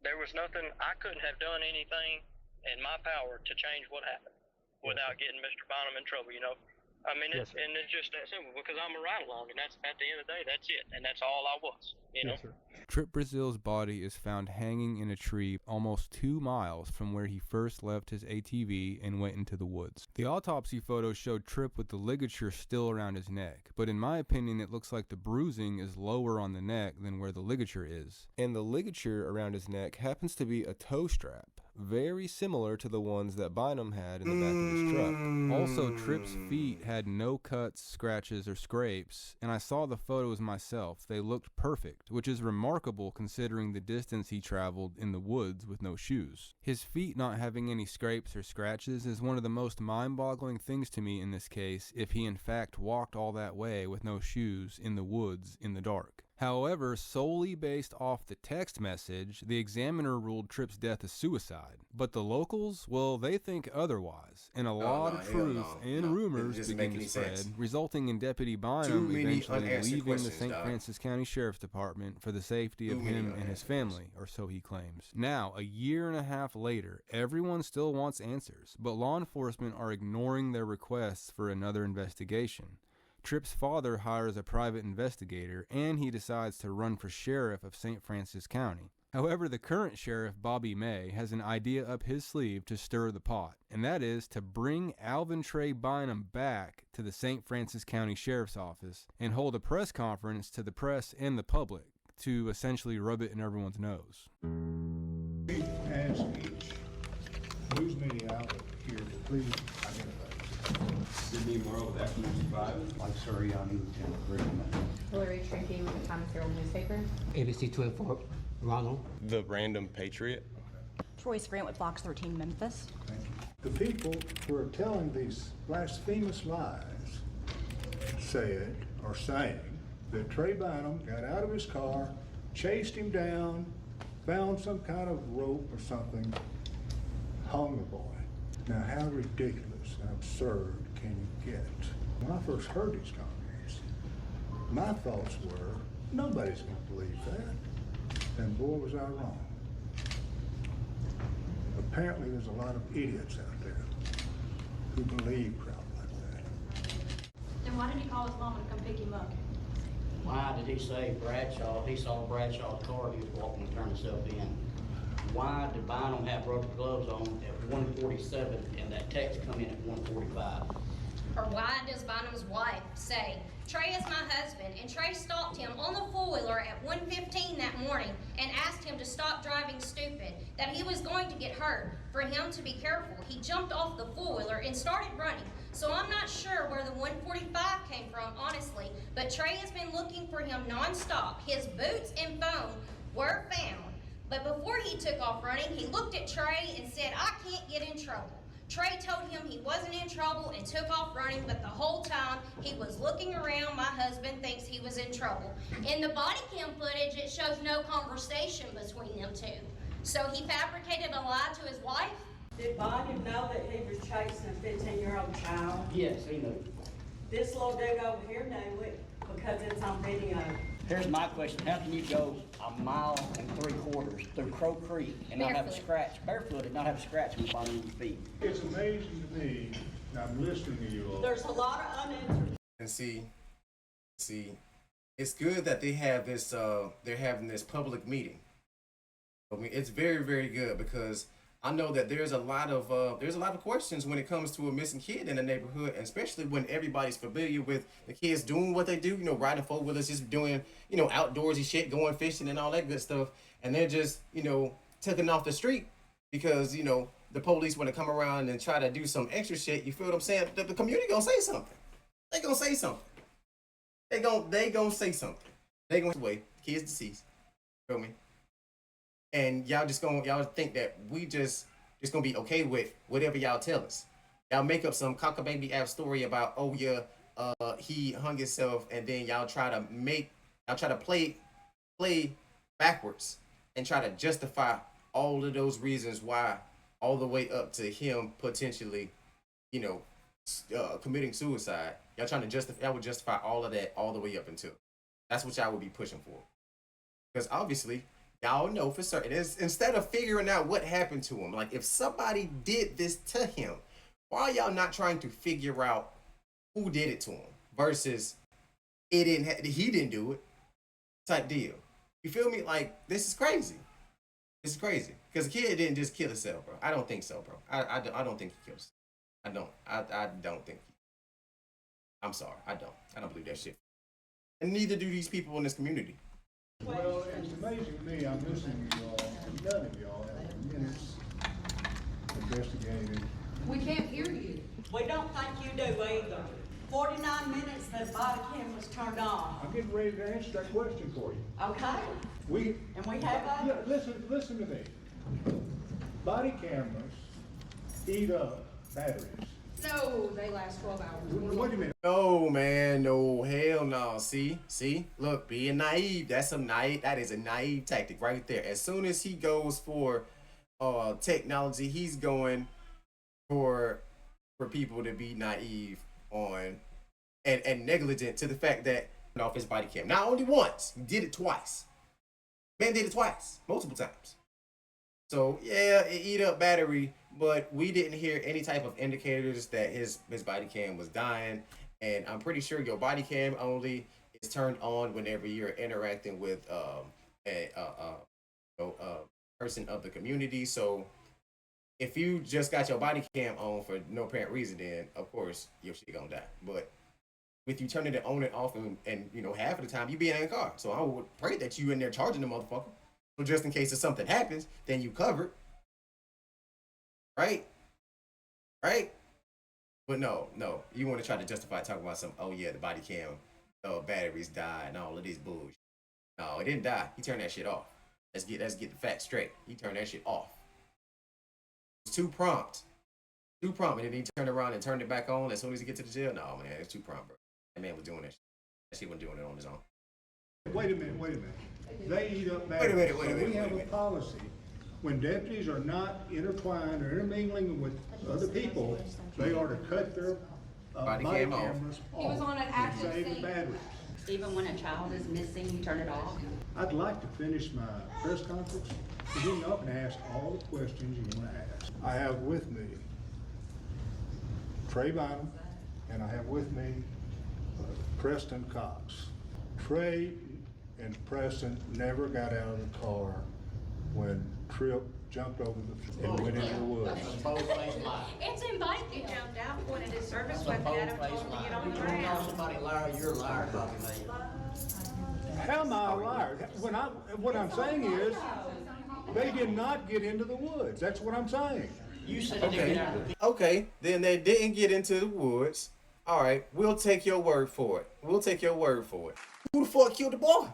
there was nothing. I couldn't have done anything in my power to change what happened without getting Mr. Bynum in trouble, you know. I mean, it's just that simple because I'm a ride-along, and that's at the end of the day, that's it, and that's all I was, you know. Yes, sir. Tripp Brazeale's body is found hanging in a tree almost 2 miles from where he first left his ATV and went into the woods. The autopsy photos showed Tripp with the ligature still around his neck, but in my opinion, it looks like the bruising is lower on the neck than where the ligature is. And the ligature around his neck happens to be a toe strap, very similar to the ones that Bynum had in the back of his truck. Also, Tripp's feet had no cuts, scratches, or scrapes, and I saw the photos myself. They looked perfect, which is remarkable considering the distance he traveled in the woods with no shoes. His feet not having any scrapes or scratches is one of the most mind-boggling things to me in this case, if he in fact walked all that way with no shoes in the woods in the dark. However, solely based off the text message, the examiner ruled Tripp's death a suicide. But the locals, well, they think otherwise. And a lot of truth and rumors begin to spread, resulting in Deputy Bynum eventually leaving the St. Francis County Sheriff's Department for the safety of him and his family, or so he claims. Now, a year and a half later, everyone still wants answers, but law enforcement are ignoring their requests for another investigation. Tripp's father hires a private investigator, and he decides to run for sheriff of St. Francis County. However, the current sheriff, Bobby May, has an idea up his sleeve to stir the pot, and that is to bring Alvin Trey Bynum back to the St. Francis County Sheriff's Office and hold a press conference to the press and the public to essentially rub it in everyone's nose. We ask each news media outlet here to please identify. Sydney Morrow with Afternoon 5. Like Suriani, Lieutenant Brickman. Hillary Trinky with the Times Herald newspaper. ABC 24, Ronald. The Random Patriot. Troy Sprint with Fox 13 Memphis. Thank you. The people who are telling these blasphemous lies said or saying that Trey Bynum got out of his car, chased him down, found some kind of rope or something, hung the boy. Now, how ridiculous and absurd can you get? When I first heard these comments, my thoughts were, nobody's going to believe that. And boy, was I wrong. Apparently, there's a lot of idiots out there who believe crap like that. Then why did he call his mom to come pick him up? Why did he say Bradshaw? He saw Bradshaw's car, he was walking to turn himself in. Why did Bynum have rubber gloves on at 1:47 and that text come in at 1:45? Or why does Bynum's wife say, Trey is my husband, and Trey stopped him on the four-wheeler at 1:15 that morning and asked him to stop driving stupid, that he was going to get hurt. For him to be careful, he jumped off the four-wheeler and started running. So I'm not sure where the 145 came from, honestly, but Trey has been looking for him nonstop. His boots and phone were found. But before he took off running, he looked at Trey and said, I can't get in trouble. Trey told him he wasn't in trouble and took off running, but the whole time he was looking around. My husband thinks he was in trouble. In the body cam footage, it shows no conversation between them two. So he fabricated a lie to his wife? Did Bynum know that he was chasing a 15-year-old child? Yes, he knew. This little dude over here knew it because it's on video. Here's my question. How can you go 1.75 miles through Crow Creek and not have a scratch, barefooted, not have a scratch on the bottom of your feet? It's amazing to me, and I'm listening to you all. There's a lot of unanswered. And see, it's good that they have this, they're having this public meeting. I mean, it's very, very good because I know that there's a lot of questions when it comes to a missing kid in the neighborhood, and especially when everybody's familiar with the kids doing what they do, you know, riding four-wheelers, just doing, you know, outdoorsy shit, going fishing and all that good stuff, and they're just, you know, taken off the street because, you know, the police want to come around and try to do some extra shit. You feel what I'm saying? The community gonna say something. They gonna say something. They gonna say something. They gonna wait. Kid's deceased. Feel me? And y'all think that we just gonna be okay with whatever y'all tell us. Y'all make up some cockamamie ass story about, oh yeah, he hung himself, and then y'all try to play backwards and try to justify all of those reasons why, all the way up to him potentially, committing suicide. Y'all would justify all of that all the way up until. That's what y'all would be pushing for. Because obviously, y'all know for certain, instead of figuring out what happened to him, like if somebody did this to him, why are y'all not trying to figure out who did it to him versus he didn't do it type deal? You feel me? Like, this is crazy. This is crazy. Because the kid didn't just kill himself, bro. I don't think so, bro. I don't think he killed himself. I don't think. I'm sorry. I don't believe that shit. And neither do these people in this community. Well, it's amazing to me. I'm listening to y'all, and none of y'all have minutes investigated. We can't hear you. We don't think you do either. 49 minutes the body cam was turned on. I'm getting ready to answer that question for you. Okay. We have that? Yeah, listen to me. Body cameras eat up batteries. No, they last 12 hours. What do you mean? No, man, no, hell no. See, look, being naive, that is a naive tactic right there. As soon as he goes for technology, he's going for people to be naive on and negligent to the fact that off his body cam. Not only once, he did it twice. Man did it twice, multiple times. So yeah, it eat up battery, but we didn't hear any type of indicators that his body cam was dying. And I'm pretty sure your body cam only is turned on whenever you're interacting with a person of the community. So if you just got your body cam on for no apparent reason, then of course your shit gonna die. But with you turning it on and off, and half of the time you be in a car, so I would pray that you in there charging the motherfucker. So just in case if something happens, then you covered. Right? But no, you want to try to justify talking about some, oh yeah, the body cam, batteries died and all of this bullshit. No, it didn't die. He turned that shit off. Let's get the facts straight. He turned that shit off. It's too prompt, and then he turned around and turned it back on as soon as he get to the jail. No, man, it's too prompt, bro. That man was doing that shit. That shit wasn't doing it on his own. Wait a minute. They eat up batteries. Wait a minute. We have a policy. When deputies are not intertwined or intermingling with other people, they are to cut their body cameras off. He was on an active save the scene. batteries. Even when a child is missing, you turn it off. I'd like to finish my press conference, and then y'all can ask all the questions you want to ask. I have with me Trey Bynum, and I have with me Preston Cox. Trey and Preston never got out of the car when Tripp jumped over and went into the woods. It's in bike. He jumped out, pointed his service weapon at him, told him to get on the ground. Somebody a liar, you're a liar, Bobby Lee. How am I a liar? What I'm saying is, they did not get into the woods. That's what I'm saying. You said they didn't get out of the Okay, then they didn't get into the woods. All right, we'll take your word for it. Who the fuck killed the boy?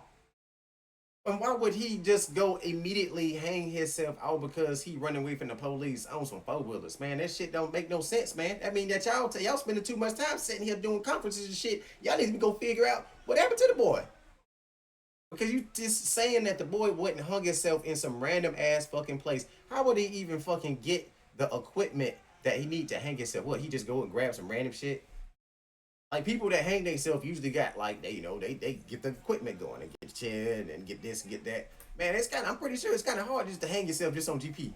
And why would he just go immediately hang himself out because he running away from the police on some four-wheelers, man? That shit don't make no sense, man. I mean, that y'all spending too much time sitting here doing conferences and shit. Y'all need to go figure out what happened to the boy. Because you just saying that the boy wouldn't hung himself in some random ass fucking place. How would he even fucking get the equipment that he need to hang himself? What, he just go and grab some random shit? Like, people that hang themselves usually got, like, they get the equipment going and get the chair and get this and get that. Man, I'm pretty sure it's kind of hard just to hang yourself just on GP.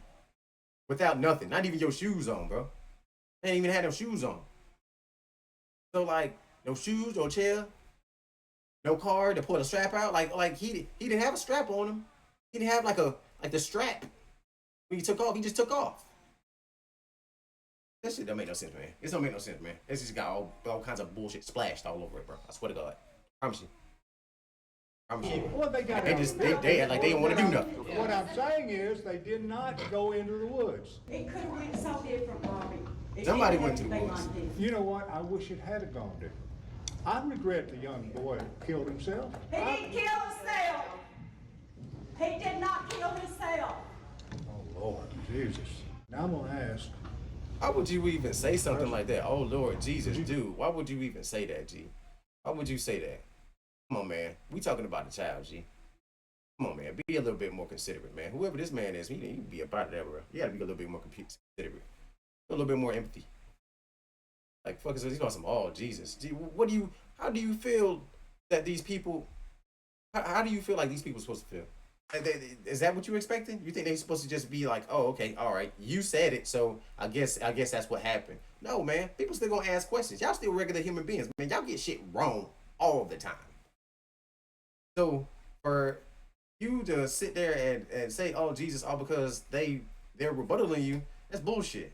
Without nothing. Not even your shoes on, bro. They ain't even had no shoes on. So, like, no shoes, no chair, no car to pull a strap out. Like he didn't have a strap on him. He didn't have, like the strap. When he took off, he just took off. That shit don't make no sense, man. It don't make no sense, man. It's just got all kinds of bullshit splashed all over it, bro. I swear to God. Promise you. Well, they act like they didn't want to do nothing. What I'm saying is they did not go into the woods. It could have been so different, Bobby. Somebody went to the woods. You know what? I wish it had gone different. I regret the young boy who killed himself. He didn't kill himself. He did not kill himself. Oh, Lord Jesus. Now I'm going to ask. Why would you even say something like that? Oh Lord Jesus, dude. Why would you even say that, G? Why would you say that? Come on, man. We talking about a child, G. Come on, man. Be a little bit more considerate, man. Whoever this man is, he can be about that, bro. You gotta be a little bit more considerate. A little bit more empathy. Like, fuck, he's on some, oh, Jesus. Gee, how do you feel that these people, how do you feel like these people are supposed to feel? Is that what you expecting? You think they're supposed to just be like, oh, okay, all right, you said it, so I guess that's what happened. No, man, people still gonna ask questions. Y'all still regular human beings, man. Y'all get shit wrong all the time. So for you to sit there and say, oh, Jesus, all because they're rebuttaling you, that's bullshit.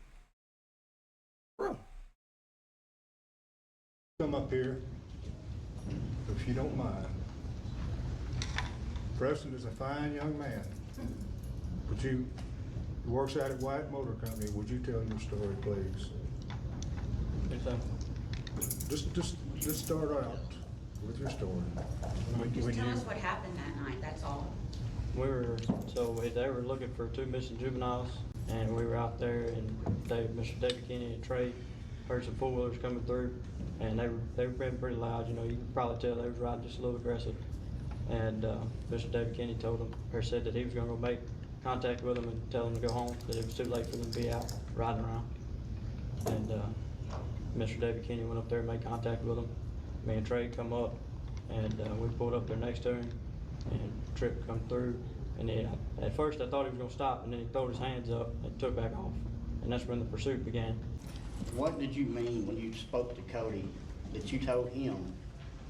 Bro. Come up here, if you don't mind. Preston is a fine young man. He works out at White Motor Company. Would you tell your story, please? Just start out with your story. Just tell us what happened that night, that's all. They were looking for 2 missing juveniles, and we were out there, and Mr. David Kenny and Trey heard some 4-wheelers coming through, and they were pretty loud. You know, you can probably tell they was riding just a little aggressive. And Mr. David Kenny said that he was going to go make contact with them and tell them to go home, that it was too late for them to be out riding around. And Mr. David Kenny went up there and made contact with them. Me and Trey come up, and we pulled up there next to him, and Tripp come through. And at first I thought he was going to stop, and then he threw his hands up and took back off. And that's when the pursuit began. What did you mean when you spoke to Cody, that you told him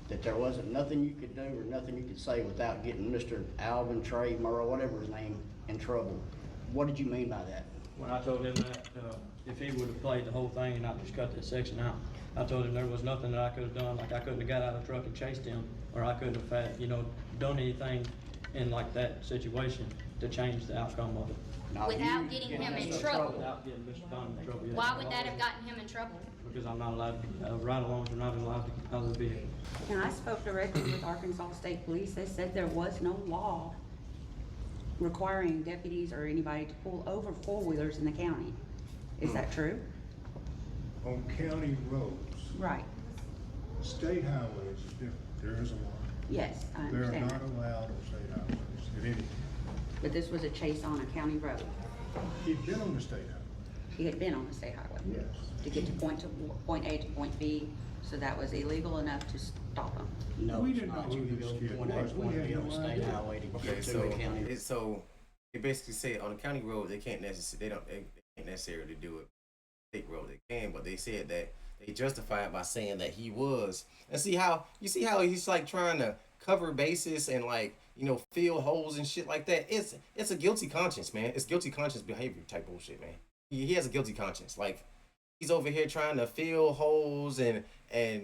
that there wasn't nothing you could do or nothing you could say without getting Mr. Alvin, Trey, Merle, whatever his name, in trouble? What did you mean by that? When I told him that if he would have played the whole thing and not just cut that section out, I told him there was nothing that I could have done. Like, I couldn't have got out of the truck and chased him, or I couldn't have done anything in like that situation to change the outcome of it. Without getting him in trouble. Without getting Mr. Bond in trouble. Why would that have gotten him in trouble? Because I'm not allowed, ride-alongs are not allowed to get out of the vehicle. And I spoke directly with Arkansas State Police. They said there was no law requiring deputies or anybody to pull over 4-wheelers in the county. Is that true? On county roads. Right. State highways is different. There is a law. Yes, I understand. They're not allowed on state highways at any. But this was a chase on a county road. He'd been on the state highway. He had been on the state highway. Yes. To get to point A to point B, so that was illegal enough to stop him. No, we didn't know who this kid was. We had no idea. So they basically say on a county road they can't necessarily do it. State road they can, but they said that they justify it by saying that he was. And see how he's like trying to cover bases and like, fill holes and shit like that. It's a guilty conscience, man. It's guilty conscience behavior type bullshit, man. He has a guilty conscience. Like, he's over here trying to fill holes and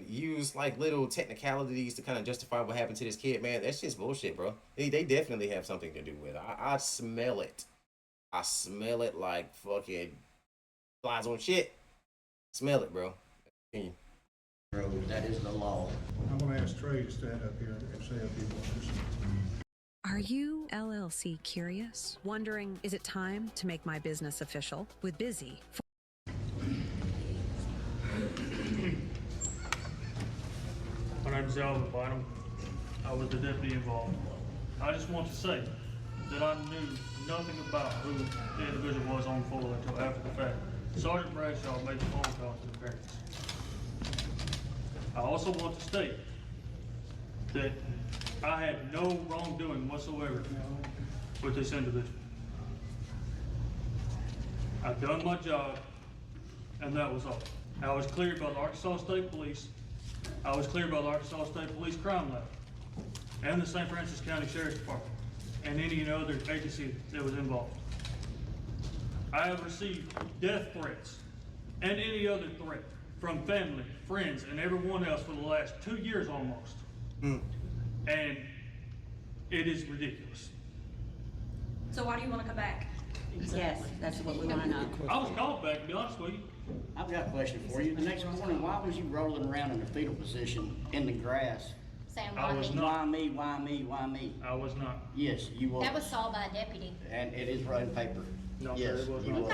use like little technicalities to kind of justify what happened to this kid, man. That's just bullshit, bro. They definitely have something to do with it. I smell it. I smell it like fucking flies on shit. Smell it, bro. That is the law. I'm going to ask Trey to stand up here and say a few words. Are you LLC curious? Wondering, is it time to make my business official? With Busy. My name is Alvin Bynum. I was the deputy involved. I just want to say that I knew nothing about who the individual was on full until after the fact. Sergeant Bradshaw made the phone call to the parents. I also want to state that I had no wrongdoing whatsoever with this individual. I've done my job, and that was all. I was cleared by the Arkansas State Police. I was cleared by the Arkansas State Police Crime Lab and the St. Francis County Sheriff's Department and any other agency that was involved. I have received death threats and any other threat from family, friends, and everyone else for the last 2 years almost. And it is ridiculous. So why do you want to come back? Yes, that's what we want to know. I was called back, to be honest with you. I've got a question for you. The next morning, why was you rolling around in the fetal position in the grass? Saying I was not. Why me, why me, why me? I was not. Yes, you was. That was saw by a deputy. And it is running paper. No, yes, sir, it was you not. was.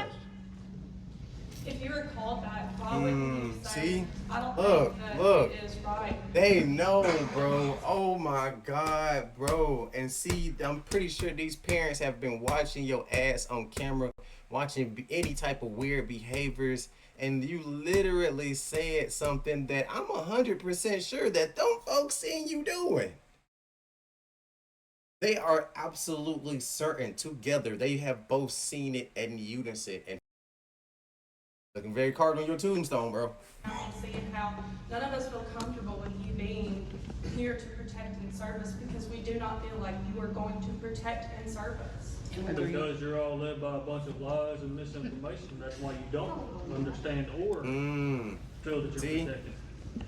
If you were called back, why wouldn't you say, See? I don't Look, think that look. it is right? They know, bro. Oh my God, bro. And see, I'm pretty sure these parents have been watching your ass on camera, watching any type of weird behaviors, and you literally said something that I'm 100% sure that them folks seen you doing. They are absolutely certain together. They have both seen it in unison. And looking very hard on your tombstone, bro. And seeing how none of us feel comfortable with you being here to protect and serve us because we do not feel like you are going to protect and serve us. Because you're all led by a bunch of lies and misinformation. That's why you don't understand or feel that you're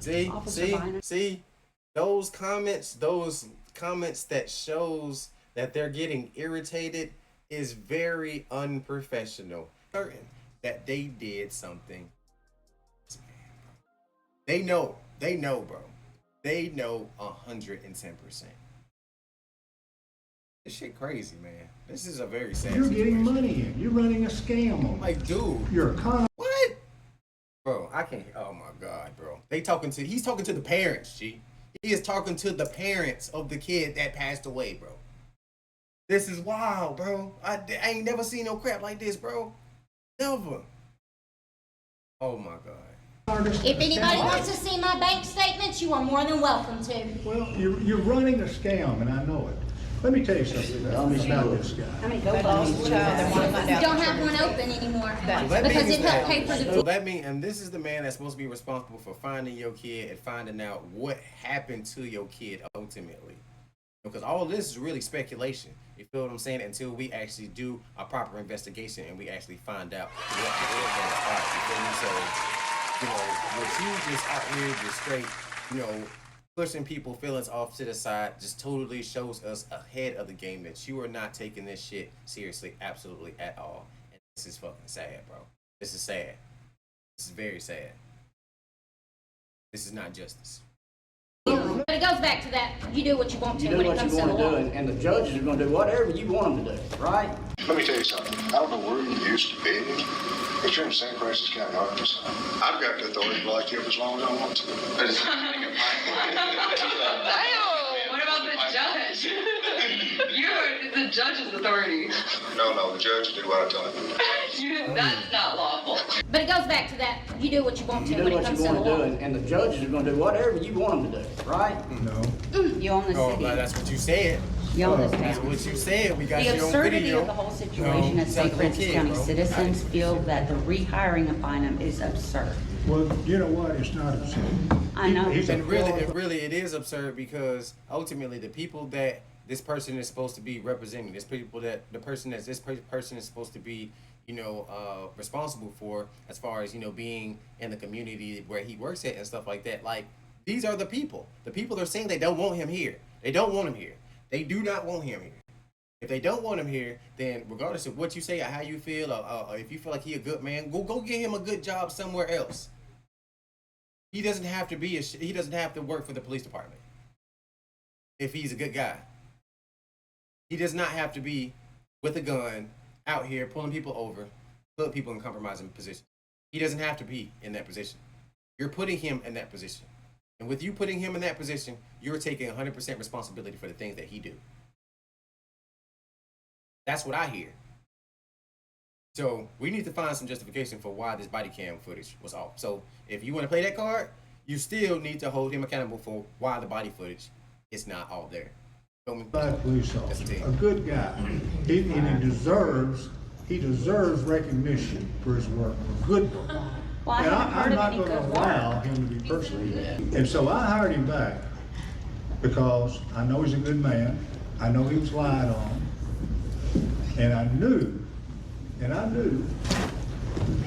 protected. See, those comments that shows that they're getting irritated is very unprofessional. Certain that they did something. They know, bro. They know 110%. This shit crazy, man. This is a very sad You're situation. getting money in. You're running a scam on Like, dude. You're a con. What? Bro, I can't. Oh my God, bro. He's talking to the parents, G. He is talking to the parents of the kid that passed away, bro. This is wild, bro. I ain't never seen no crap like this, bro. Never. Oh my God. If anybody wants to see my bank statements, you are more than welcome to. Well, you're running a scam, and I know it. Let me tell you something about this guy. We don't have one open anymore because it helped pay for the So that means, and this is the man that's supposed to be responsible for finding your kid and finding out what happened to your kid ultimately. Because all this is really speculation. You feel what I'm saying? Until we actually do a proper investigation and we actually find out what happened. You feel me? So, what you just out here just straight, pushing people feelings off to the side just totally shows us ahead of the game that you are not taking this shit seriously, absolutely at all. And this is fucking sad, bro. This is sad. This is very sad. This is not justice. But it goes back to that, you do what you want to when it comes to the law. And the judges are going to do whatever you want them to do, right? Let me tell you something. I don't know where you used to be, but you're in St. Francis County, Arkansas. I've got the authority to lock you up as long as I want to. What about the judge? The judge's authority. No, the judge will do what I tell him. That's not lawful. But it goes back to that, you do what you want to when it comes to the law. And the judges are going to do whatever you want them to do, right? No. You own the city. That's what you said. You own this That's town. what you said. We got The you on absurdity video. of the whole situation is St. Francis County citizens feel that the rehiring of Bynum is absurd. Well, you know what? It's not absurd. I know. It is absurd because ultimately the people that this person is supposed to be representing, this person is supposed to be, responsible for as far as, being in the community where he works at and stuff like that. Like, these are the people. The people are saying they don't want him here. They don't want him here. They do not want him here. If they don't want him here, then regardless of what you say or how you feel, or if you feel like he a good man, go get him a good job somewhere else. He doesn't have to he doesn't have to work for the police department. If he's a good guy. He does not have to be with a gun out here pulling people over, putting people in compromising positions. He doesn't have to be in that position. You're putting him in that position. And with you putting him in that position, you're taking 100% responsibility for the things that he do. That's what I hear. So we need to find some justification for why this body cam footage was off. So if you want to play that card, you still need to hold him accountable for why the body footage is not all there. Black police officer, a good guy. He deserves recognition for his work, good work. Well, And I'm not going to allow him to be persecuted. And so I hired him back because I know he's a good man. I know he was lied on. And I knew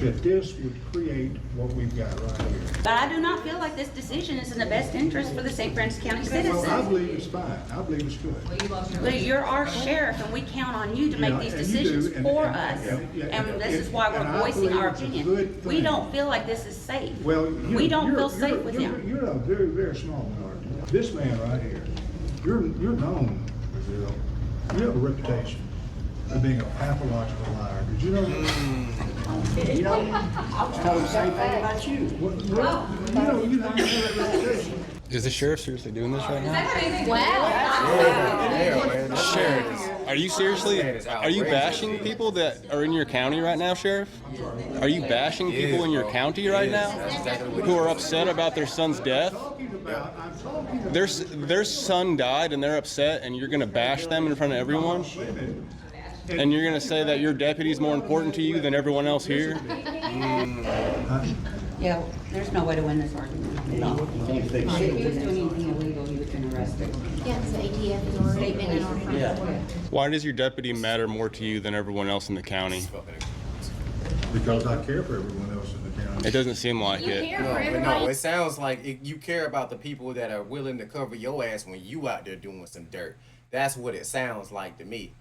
that this would create what we've got right here. But I do not feel like this decision is in the best interest for the St. Francis County citizens. Well, I believe it's fine. I believe it's good. But you're our sheriff, and we count on you to make these decisions for us. And this is why we're voicing our opinion. We don't feel like this is safe. Well, we don't feel safe with him. You're a very, very small minority. This man right here, you're known, Brazeale. You have a reputation. for being a pathological liar. Did you know that? You know, I was told the same thing about you. You have that reputation. Is the sheriff seriously doing this right now? Yeah, Sheriff, are you seriously, are you bashing people that are in your county right now, Sheriff? Are you bashing people in your county right now who are upset about their son's death? Their son died and they're upset, and you're going to bash them in front of everyone? And you're going to say that your deputy's more important to you than everyone else here? Yeah, there's no way to win this argument. No, you can't fix If it. he was doing anything illegal, he would have been arrested. Yeah, it's the ATF is already been in our front. Yeah. Why does your deputy matter more to you than everyone else in the county? Because I care for everyone else in the county. It doesn't seem like it. No, it sounds like you care about the people that are willing to cover your ass when you out there doing some dirt. That's what it sounds like to me.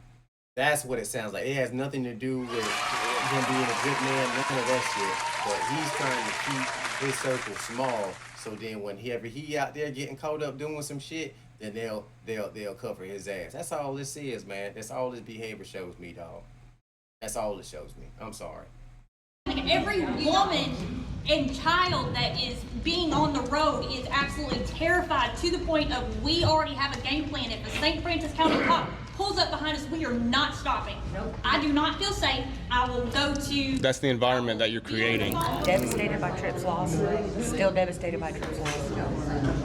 That's what it sounds like. It has nothing to do with him being a good man, none of that shit. But he's trying to keep his circle small, so then whenever he out there getting caught up doing some shit, then they'll cover his ass. That's all this is, man. That's all this behavior shows me, dog. That's all it shows me. I'm sorry. Every woman and child that is being on the road is absolutely terrified to the point of we already have a game plan. If a St. Francis County cop pulls up behind us, we are not stopping. Nope. I do not feel safe. I will go to... That's the environment that you're creating. Devastated by Tripp's loss. Still devastated by Tripp's loss.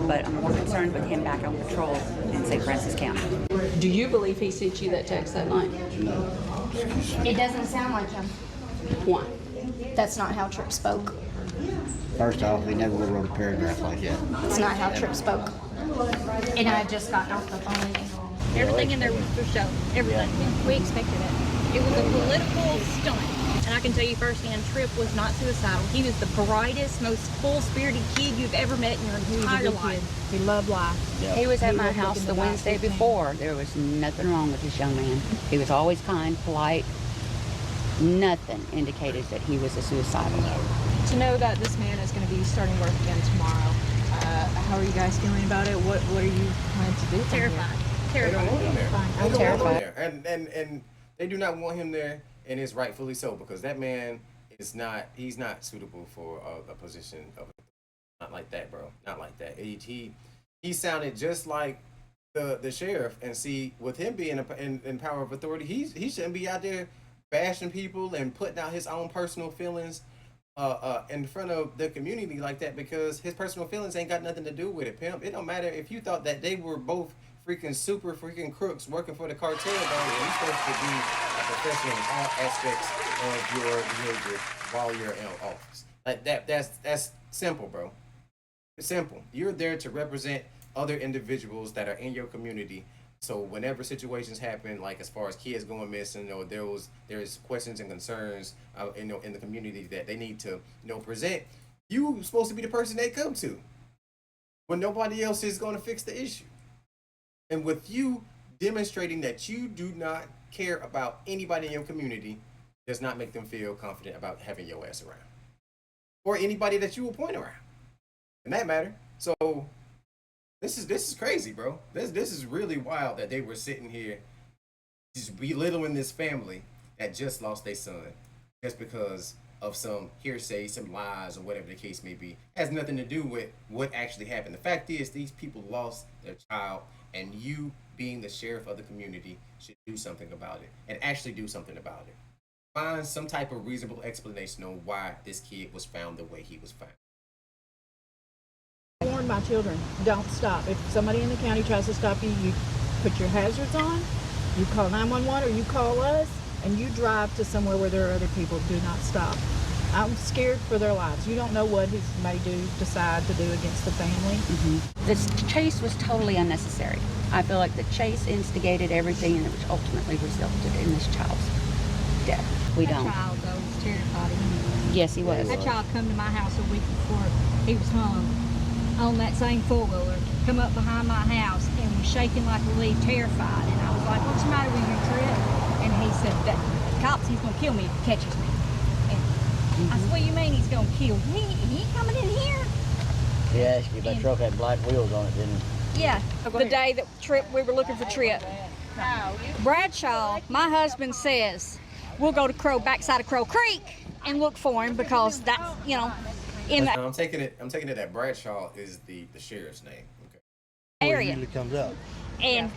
But I'm more concerned with him back on patrol in St. Francis County. Do you believe he sent you that text that night? It doesn't sound like him. Why? That's not how Tripp spoke. First off, he never would have wrote a paragraph like that. It's not how Tripp spoke. And I've just gotten off the phone with him. Everything in there was for show. Everything. We expected it. It was a political stunt. And I can tell you firsthand, Tripp was not suicidal. He was the brightest, most full-spirited kid you've ever met in your entire life. He loved life. Yep. He was at my house the Wednesday before. There was nothing wrong with this young man. He was always kind, polite. Nothing indicated that he was a suicidal. To know that this man is going to be starting work again tomorrow, how are you guys feeling about it? What are you planning to do? Terrified. They don't want him there. I'm terrified. And they do not want him there, and it's rightfully so, because that man is not, he's not suitable for a position of, not like that, bro. Not like that. He sounded just like the sheriff, and see, with him being in power of authority, he shouldn't be out there bashing people and putting out his own personal feelings in front of the community like that, because his personal feelings ain't got nothing to do with it, pimp. It don't matter if you thought that they were both super crooks working for the cartel, dog. You're supposed to be a professional in all aspects of your behavior while you're in office. Like that's simple, bro. It's simple. You're there to represent other individuals that are in your community. So whenever situations happen, like as far as kids going missing, or there's questions and concerns, in the community that they need to, present, you supposed to be the person they come to when nobody else is going to fix the issue. And with you demonstrating that you do not care about anybody in your community, does not make them feel confident about having your ass around, or anybody that you will point around, in that matter. So. This is crazy, bro. This is really wild that they were sitting here just belittling this family that just lost their son just because of some hearsay, some lies, or whatever the case may be. It has nothing to do with what actually happened. The fact is, these people lost their child, and you, being the sheriff of the community, should do something about it, and actually do something about it. Find some type of reasonable explanation on why this kid was found the way he was found. I warn my children, don't stop. If somebody in the county tries to stop you, you put your hazards on, you call 911 or you call us, and you drive to somewhere where there are other people. Do not stop. I'm scared for their lives. You don't know what he may decide to do against the family. Mm-hmm. This chase was totally unnecessary. I feel like the chase instigated everything, and it was ultimately resulted in this child's death. We don't. That child, though, was terrified of him. Yes, he was. That child come to my house a week before he was hung on that same four-wheeler, come up behind my house and was shaking like a leaf, terrified. And I was like, what's the matter with you, Tripp? And he said, that cops, he's going to kill me if he catches me. And I said, what do you mean he's going to kill me? He ain't coming in here. He asked you if that truck had black wheels on it, didn't he? Yeah, the day that we were looking for Tripp. Bradshaw, my husband says, we'll go to backside of Crow Creek and look for him because that's, you know, in that I'm taking it that Bradshaw is the sheriff's name. Okay. area. Usually comes up. And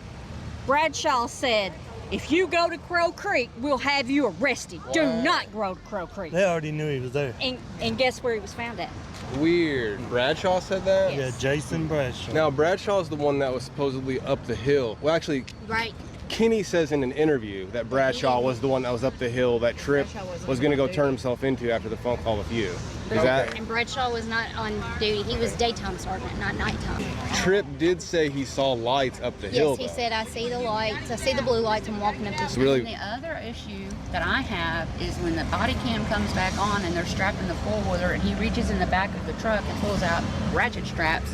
Bradshaw said, if you go to Crow Creek, we'll have you arrested. Do not go to Crow Creek. They already knew he was there. And guess where he was found at? Weird. Bradshaw said that? Yeah, Jason Bradshaw. Now, Bradshaw's the one that was supposedly up the hill. Well, actually, right. Kenny says in an interview that Bradshaw was the one that was up the hill that Tripp was going to go turn himself into after the phone call with you. Is that? And Bradshaw was not on duty. He was daytime sergeant, not nighttime. Tripp did say he saw lights up the hill. Yes, he said, I see the lights. I see the blue lights. I'm walking up the street. Really? The other issue that I have is when the body cam comes back on and they're strapping the four-wheeler and he reaches in the back of the truck and pulls out ratchet straps.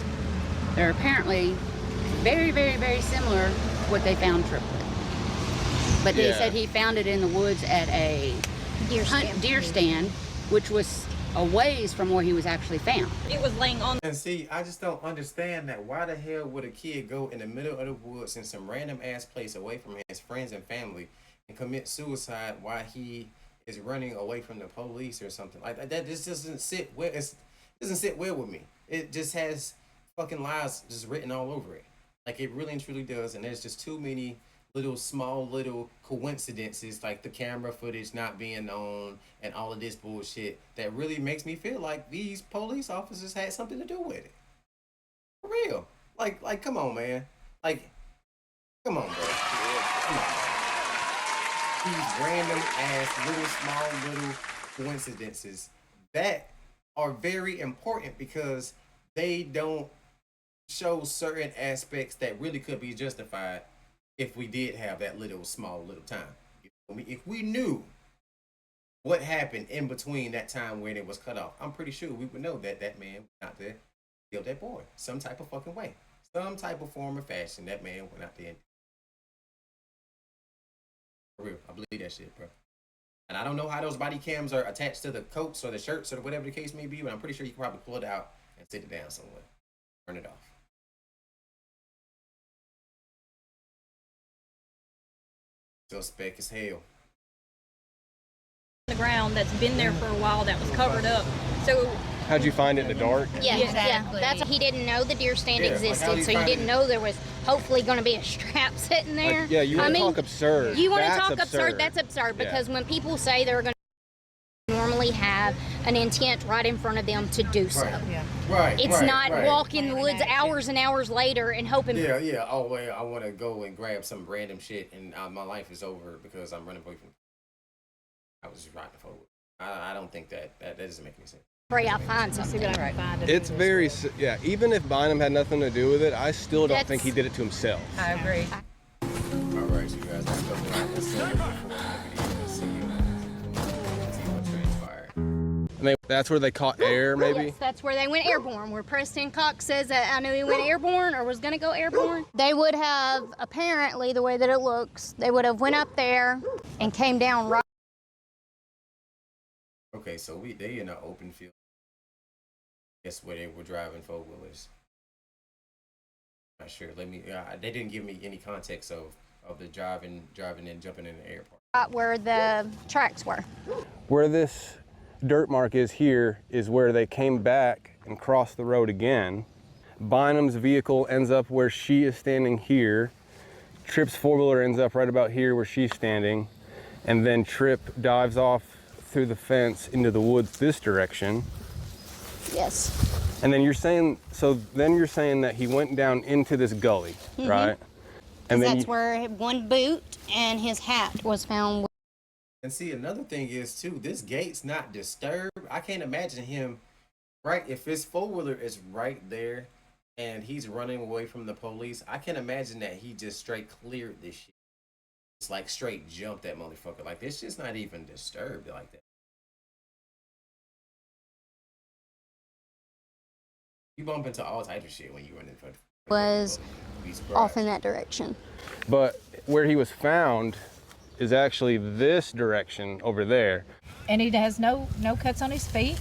They're apparently very, very, very similar to what they found Tripp with. But they said he found it in the woods at a deer stand, which was a ways from where he was actually found. It was laying on. And see, I just don't understand that. Why the hell would a kid go in the middle of the woods in some random ass place away from his friends and family and commit suicide while he is running away from the police or something like that? That just doesn't sit well. It doesn't sit well with me. It just has fucking lies just written all over it. Like it really and truly does. And there's just too many small little coincidences, like the camera footage not being on and all of this bullshit that really makes me feel like these police officers had something to do with it. For real. Like come on, man. Like, come on, bro. Come on. These random ass small coincidences that are very important because they don't show certain aspects that really could be justified if we did have that small time. If we knew what happened in between that time when it was cut off, I'm pretty sure we would know that that man went out there and killed that boy some type of fucking way. Some type of form or fashion, that man went out there and for real. I believe that shit, bro. And I don't know how those body cams are attached to the coats or the shirts or whatever the case may be, but I'm pretty sure you can probably pull it out and sit it down somewhere. Turn it off. Suspect as hell. The ground that's been there for a while that was covered up. So how'd you find it in the dark? Yeah, exactly. That's he didn't know the deer stand existed, so you didn't know there was hopefully going to be a strap sitting there. Yeah, you want to talk absurd. You want to talk absurd? That's absurd because when people say they're going to normally have an intent right in front of them to do so. Right. It's not walk in the woods hours and hours later and hoping. Yeah. Oh, well, I want to go and grab some random shit and my life is over because I'm running away from. I was just riding forward. I don't think that doesn't make any sense. Pray I find something. See what I can find. It's very, even if Bynum had nothing to do with it, I still don't think he did it to himself. I agree. All right, you guys, let's go around. Let's see what transpired. That's where they caught air, maybe? Yes, that's where they went airborne, where Preston Cox says that I knew he went airborne or was going to go airborne. They would have, apparently, the way that it looks, they would have went up there and came down right. Okay, so they in an open field. Guess where they were driving four-wheelers. Not sure. They didn't give me any context of the driving and jumping in the airport. Right where the tracks were. Where this dirt mark is here is where they came back and crossed the road again. Bynum's vehicle ends up where she is standing here. Tripp's four-wheeler ends up right about here where she's standing. And then Tripp dives off through the fence into the woods this direction. Yes. And then you're saying that he went down into this gully, right? And then that's where one boot and his hat was found. And see, another thing is too, this gate's not disturbed. I can't imagine him, right? If his four-wheeler is right there and he's running away from the police, I can imagine that he just straight cleared this shit. It's like straight jumped that motherfucker. Like this shit's not even disturbed like that. You bump into all types of shit when you run in front of was off in that direction. But where he was found is actually this direction over there. And he has no cuts on his feet.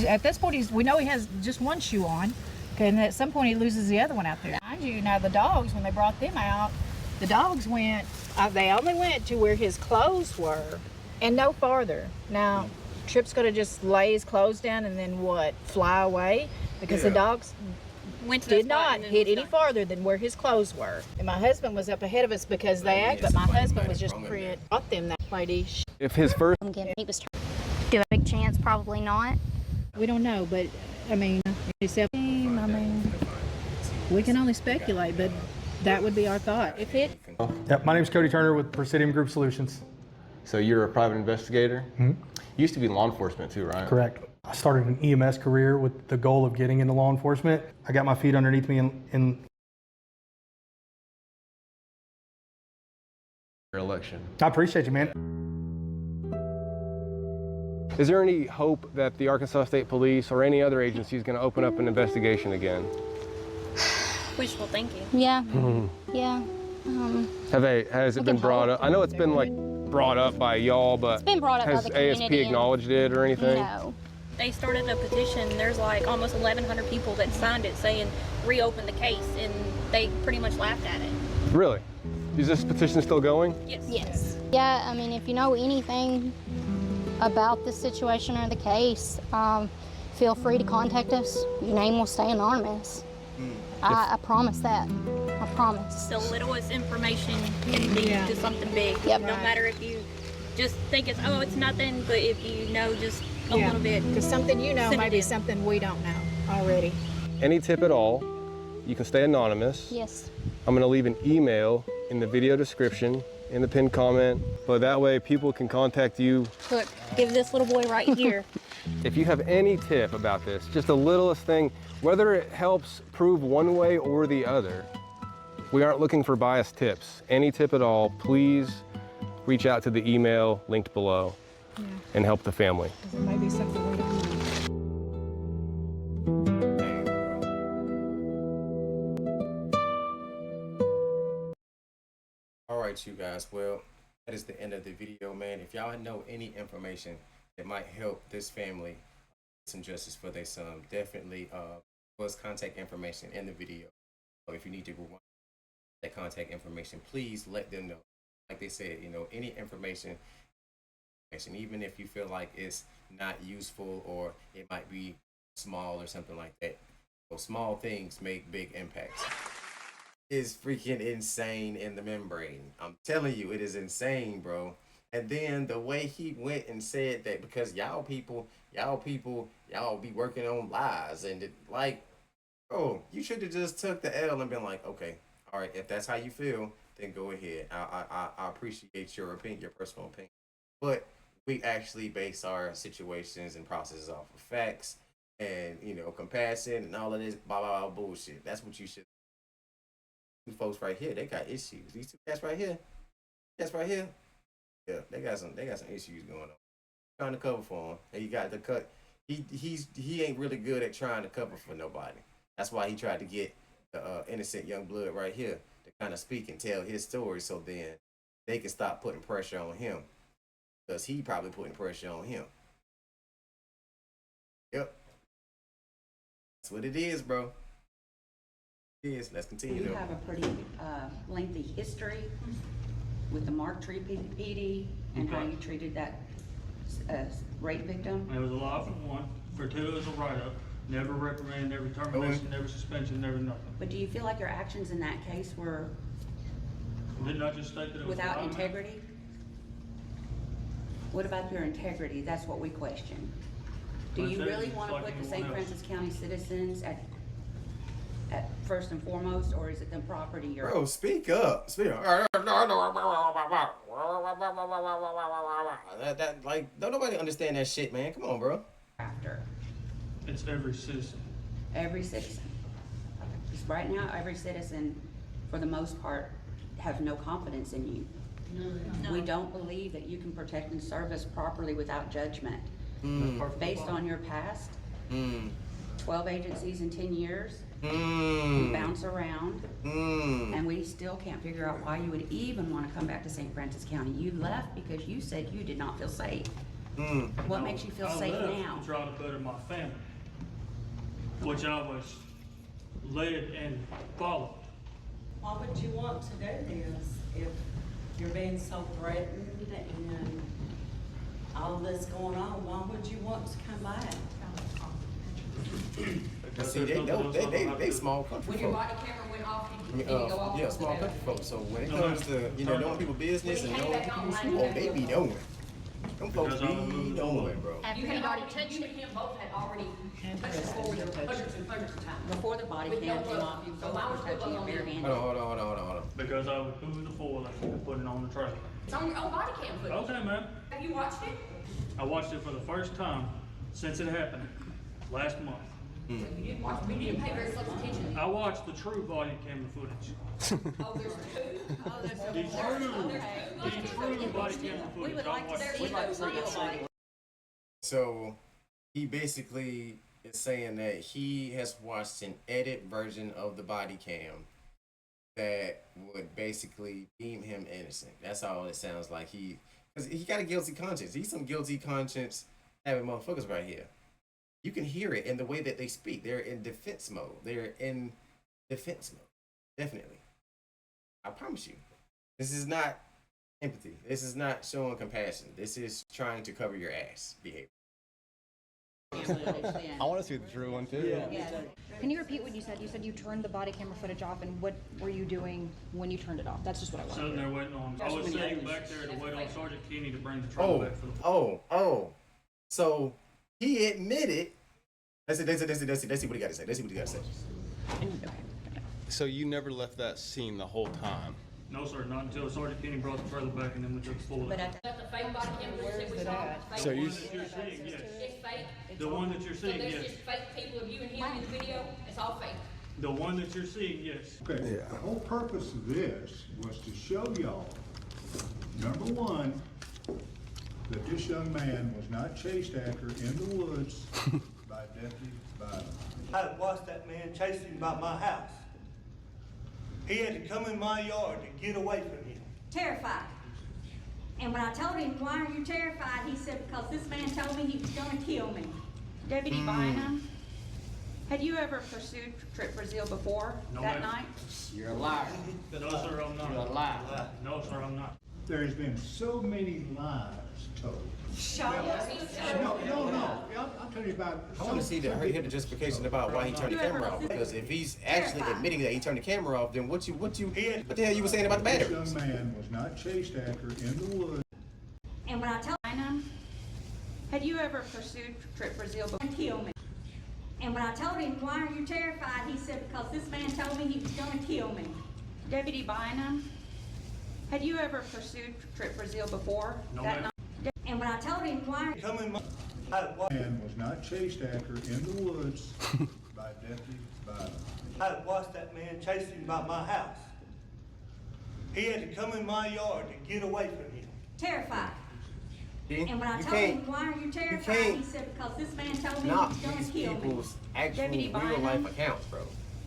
At this point, we know he has just one shoe on. And at some point, he loses the other one out there. Mind you, now the dogs, when they brought them out, The dogs went, they only went to where his clothes were and no farther. Now, Tripp's gonna just lay his clothes down and then what, fly away? Because the dogs did not hit any farther than where his clothes were. And my husband was up ahead of us because they act, but my husband was just brought them that lady. If his first... He was do a big chance, probably not. We don't know, but I mean, we can only speculate, but that would be our thought. If it... Yep, my name's Cody Turner with Presidium Group Solutions. So you're a private investigator? Mm-hmm. You used to be law enforcement too, right? Correct. I started an EMS career with the goal of getting into law enforcement. I got my feet underneath me in your election. I appreciate you, man. Is there any hope that the Arkansas State Police or any other agency is going to open up an investigation again? Wishful thinking. Yeah. Yeah. Has it been brought up? I know it's been like brought up by y'all, but it's been brought up has by the ASP acknowledged it or anything? No. They started a petition. There's like almost 1,100 people that signed it saying reopen the case, and they pretty much laughed at it. Really? Is this petition still going? Yes. Yes. Yeah, I mean, if you know anything about the situation or the case, feel free to contact us. Your name will stay anonymous. I promise that. I promise. The littlest information can lead to something big. Yep. No matter if you just think it's nothing, but if you know just a little bit. Because something you know might be something we don't know already. Any tip at all, you can stay anonymous. Yes. I'm going to leave an email in the video description, in the pinned comment, but that way people can contact you. Look, give this little boy right here. If you have any tip about this, just the littlest thing, whether it helps prove one way or the other, we aren't looking for biased tips. Any tip at all, please reach out to the email linked below and help the family. It might be something we don't know. All right, you guys. Well, that is the end of the video, man. If y'all know any information that might help this family get some justice for their son, definitely was contact information in the video. So if you need to go that contact information, please let them know. Like they said, you know, any information, even if you feel like it's not useful or it might be small or something like that. So small things make big impacts. Is freaking insane in the membrane. I'm telling you, it is insane, bro. And then the way he went and said that because y'all people, y'all be working on lies and it, like, bro, you should have just took the L and been like, okay, all right, if that's how you feel, then go ahead. I appreciate your opinion, your personal opinion. But we actually base our situations and processes off of facts and, you know, compassion and all of this blah, blah, blah bullshit. That's what you should. These folks right here, they got issues. These two cats right here, yeah, they got some issues going on. Trying to cover for him, and he got the cut. He ain't really good at trying to cover for nobody. That's why he tried to get the innocent young blood right here to kind of speak and tell his story, so then they can stop putting pressure on him, because he probably putting pressure on him. Yep, that's what it is, bro. Yes, let's continue. You have a pretty lengthy history with the Mark Tripp PD and how you treated that rape victim. It was a law for one. For two, it was a write-up. Never reprimand, never termination, never suspension, never nothing. But do you feel like your actions in that case were Didn't I just state that it was without violent? integrity? What about your integrity? That's what we question. Do you really want to put the St. Francis County citizens at first and foremost, or is it the property you're... Bro, speak up. Speak up. That like, don't nobody understand that shit, man. Come on, bro. After. It's every citizen. Every citizen. Because right now, every citizen, for the most part, have no confidence in you. No. We don't believe that you can protect and serve us properly without judgment. Based on your past, 12 agencies in 10 years, we bounce around, and we still can't figure out why you would even want to come back to St. Francis County. You left because you said you did not feel safe. What makes you feel safe now? To try to better my family, which I was led and followed. Why would you want want to do this, if you're being so threatened and all this going on, why would you want to come back? See, they small country When your folk. body camera went off, did you go off? Yeah, small country folks. So when it comes to knowing people's business and knowing people's school, they be knowing. Them folks be knowing, bro. You had already touched it. You and him both had already touched the four-wheeler hundreds and hundreds of times. Before the body cam came off, you both were touching it barehanded. Hold on. Because I would move the four-wheeler and put it on the trailer. It's on your own body cam footage. Okay, man. Have you watched it? I watched it for the first time since it happened last month. You didn't watch, we didn't pay very close attention. I watched the true body camera footage. Oh, there's two? Oh, there's The true body camera footage. We would like to see the real body. So he basically is saying that he has watched an edit version of the body cam that would basically deem him innocent. That's all it sounds like. Because he got a guilty conscience. He's some guilty conscience having motherfuckers right here. You can hear it in the way that they speak. They're in defense mode. Definitely. I promise you. This is not empathy. This is not showing compassion. This is trying to cover your ass behavior. I want to see the true one too. Yeah. Can you repeat what you said? You said you turned the body camera footage off, and what were you doing when you turned it off? That's just what I wanted. Sitting there waiting on. I was sitting back there to wait on Sergeant Kenny to bring the trailer back for the. So he admitted. Let's see what he got to say. Let's see what he got to say. So you never left that scene the whole time? No, sir, not until Sergeant Kenny brought the trailer back and then we took the full. But at the fake body cam footage that we saw, So you. You're seeing, yes. it's fake. The one that you're So seeing, there's yes. just fake people of you and him in the video. It's all fake. The one that you're seeing, yes. Okay, the whole purpose of this was to show y'all, number one, that this young man was not chased after in the woods by Deputy Biden. I watched that man chasing him by my house. He had to come in my yard to get away from him. Terrified. And when I told him, why are you terrified? He said, because this man told me he was gonna kill me. Deputy Bynum, had you ever pursued Tripp Brazeale before No, that ma'am. night? You're a liar. No, sir, I'm not. You're a liar. No, sir, I'm not. There's been so many lies told. Show No. I'm telling you about. I want to see hear the justification about why he turned the camera off. Because if he's actually admitting that he turned the camera off, then what the hell you were saying about the This batteries? young man was not chased after in the woods. And when I told Bynum, had you ever pursued Tripp Brazeale before? him, kill me. And when I told him, why are you terrified? He said, because this man told me he was gonna kill me. Deputy Bynum, had you ever pursued Tripp Brazeale before No, that ma'am. night? And when I told him, why Come in my. Man was not chased after in the woods by Deputy Biden. I watched that man chasing him by my house. He had to come in my yard to get away from him. terrified. See? And when I You told him, can't why are you terrified? can't He said, because this man told me he knock was gonna these kill me. people's actual Deputy real life Bynum. accounts, bro.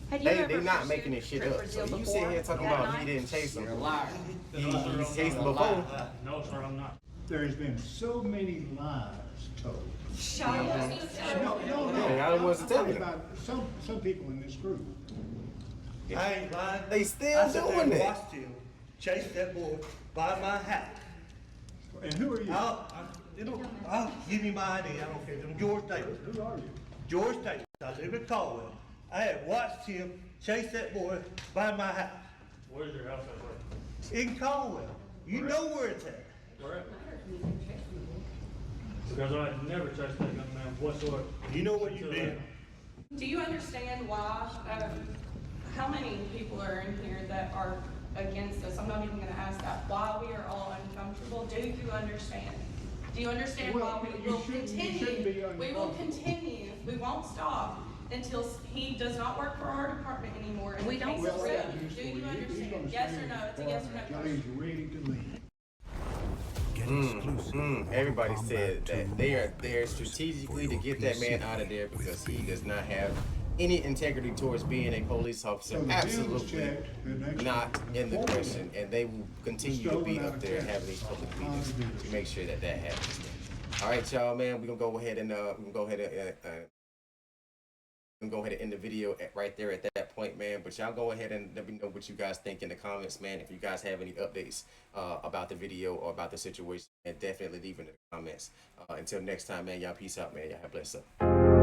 Had you They ever not pursued making this shit Tripp up. So Brazeale you before sit here talking that about night? he didn't chase him. You're a liar. He No, sir, I'm chased not. him before. No, sir, I'm not. There's been so many lies told. Show No, Yeah, I was I'm telling talking you. about some people in this group. I ain't lying. They still I sat there doing and that. watched him chase that boy by my house. And who are you? I'll give you my ID. I don't care. I'm George Davis. Who are you? George Davis. I live in Caldwell. I had watched him chase that boy by my house. Where's your house at? In Caldwell. You know where it's at. Where at? Because I had never touched that young man whatsoever. You know what you did. Do you understand why, how many people are in here that are against us? I'm not even gonna ask that. Why we are all uncomfortable? Do you understand? Do you understand Well, why we you will shouldn't be continue? We will uncomfortable. continue. We won't stop until he does not work for our department anymore. And We the don't case is Well, ready. he's Do you gonna understand? Yes or stay no? It's a in yes or no Johnny's question. ready to leave. Everybody said that they are there strategically to get that man out of there because he does not have any integrity towards being a police officer. So the bill was Absolutely checked, the next not in the one. question, and they will continue to be Stolen out up of there cash. having these public meetings to make sure that that happens. All right, y'all, man, we're gonna go ahead and can go ahead and end the video right there at that point, man. But y'all go ahead and let me know what you guys think in the comments, man. If you guys have any updates about the video or about the situation, and definitely leave in the comments. Until next time, man, y'all peace out, man. Y'all have blessed up.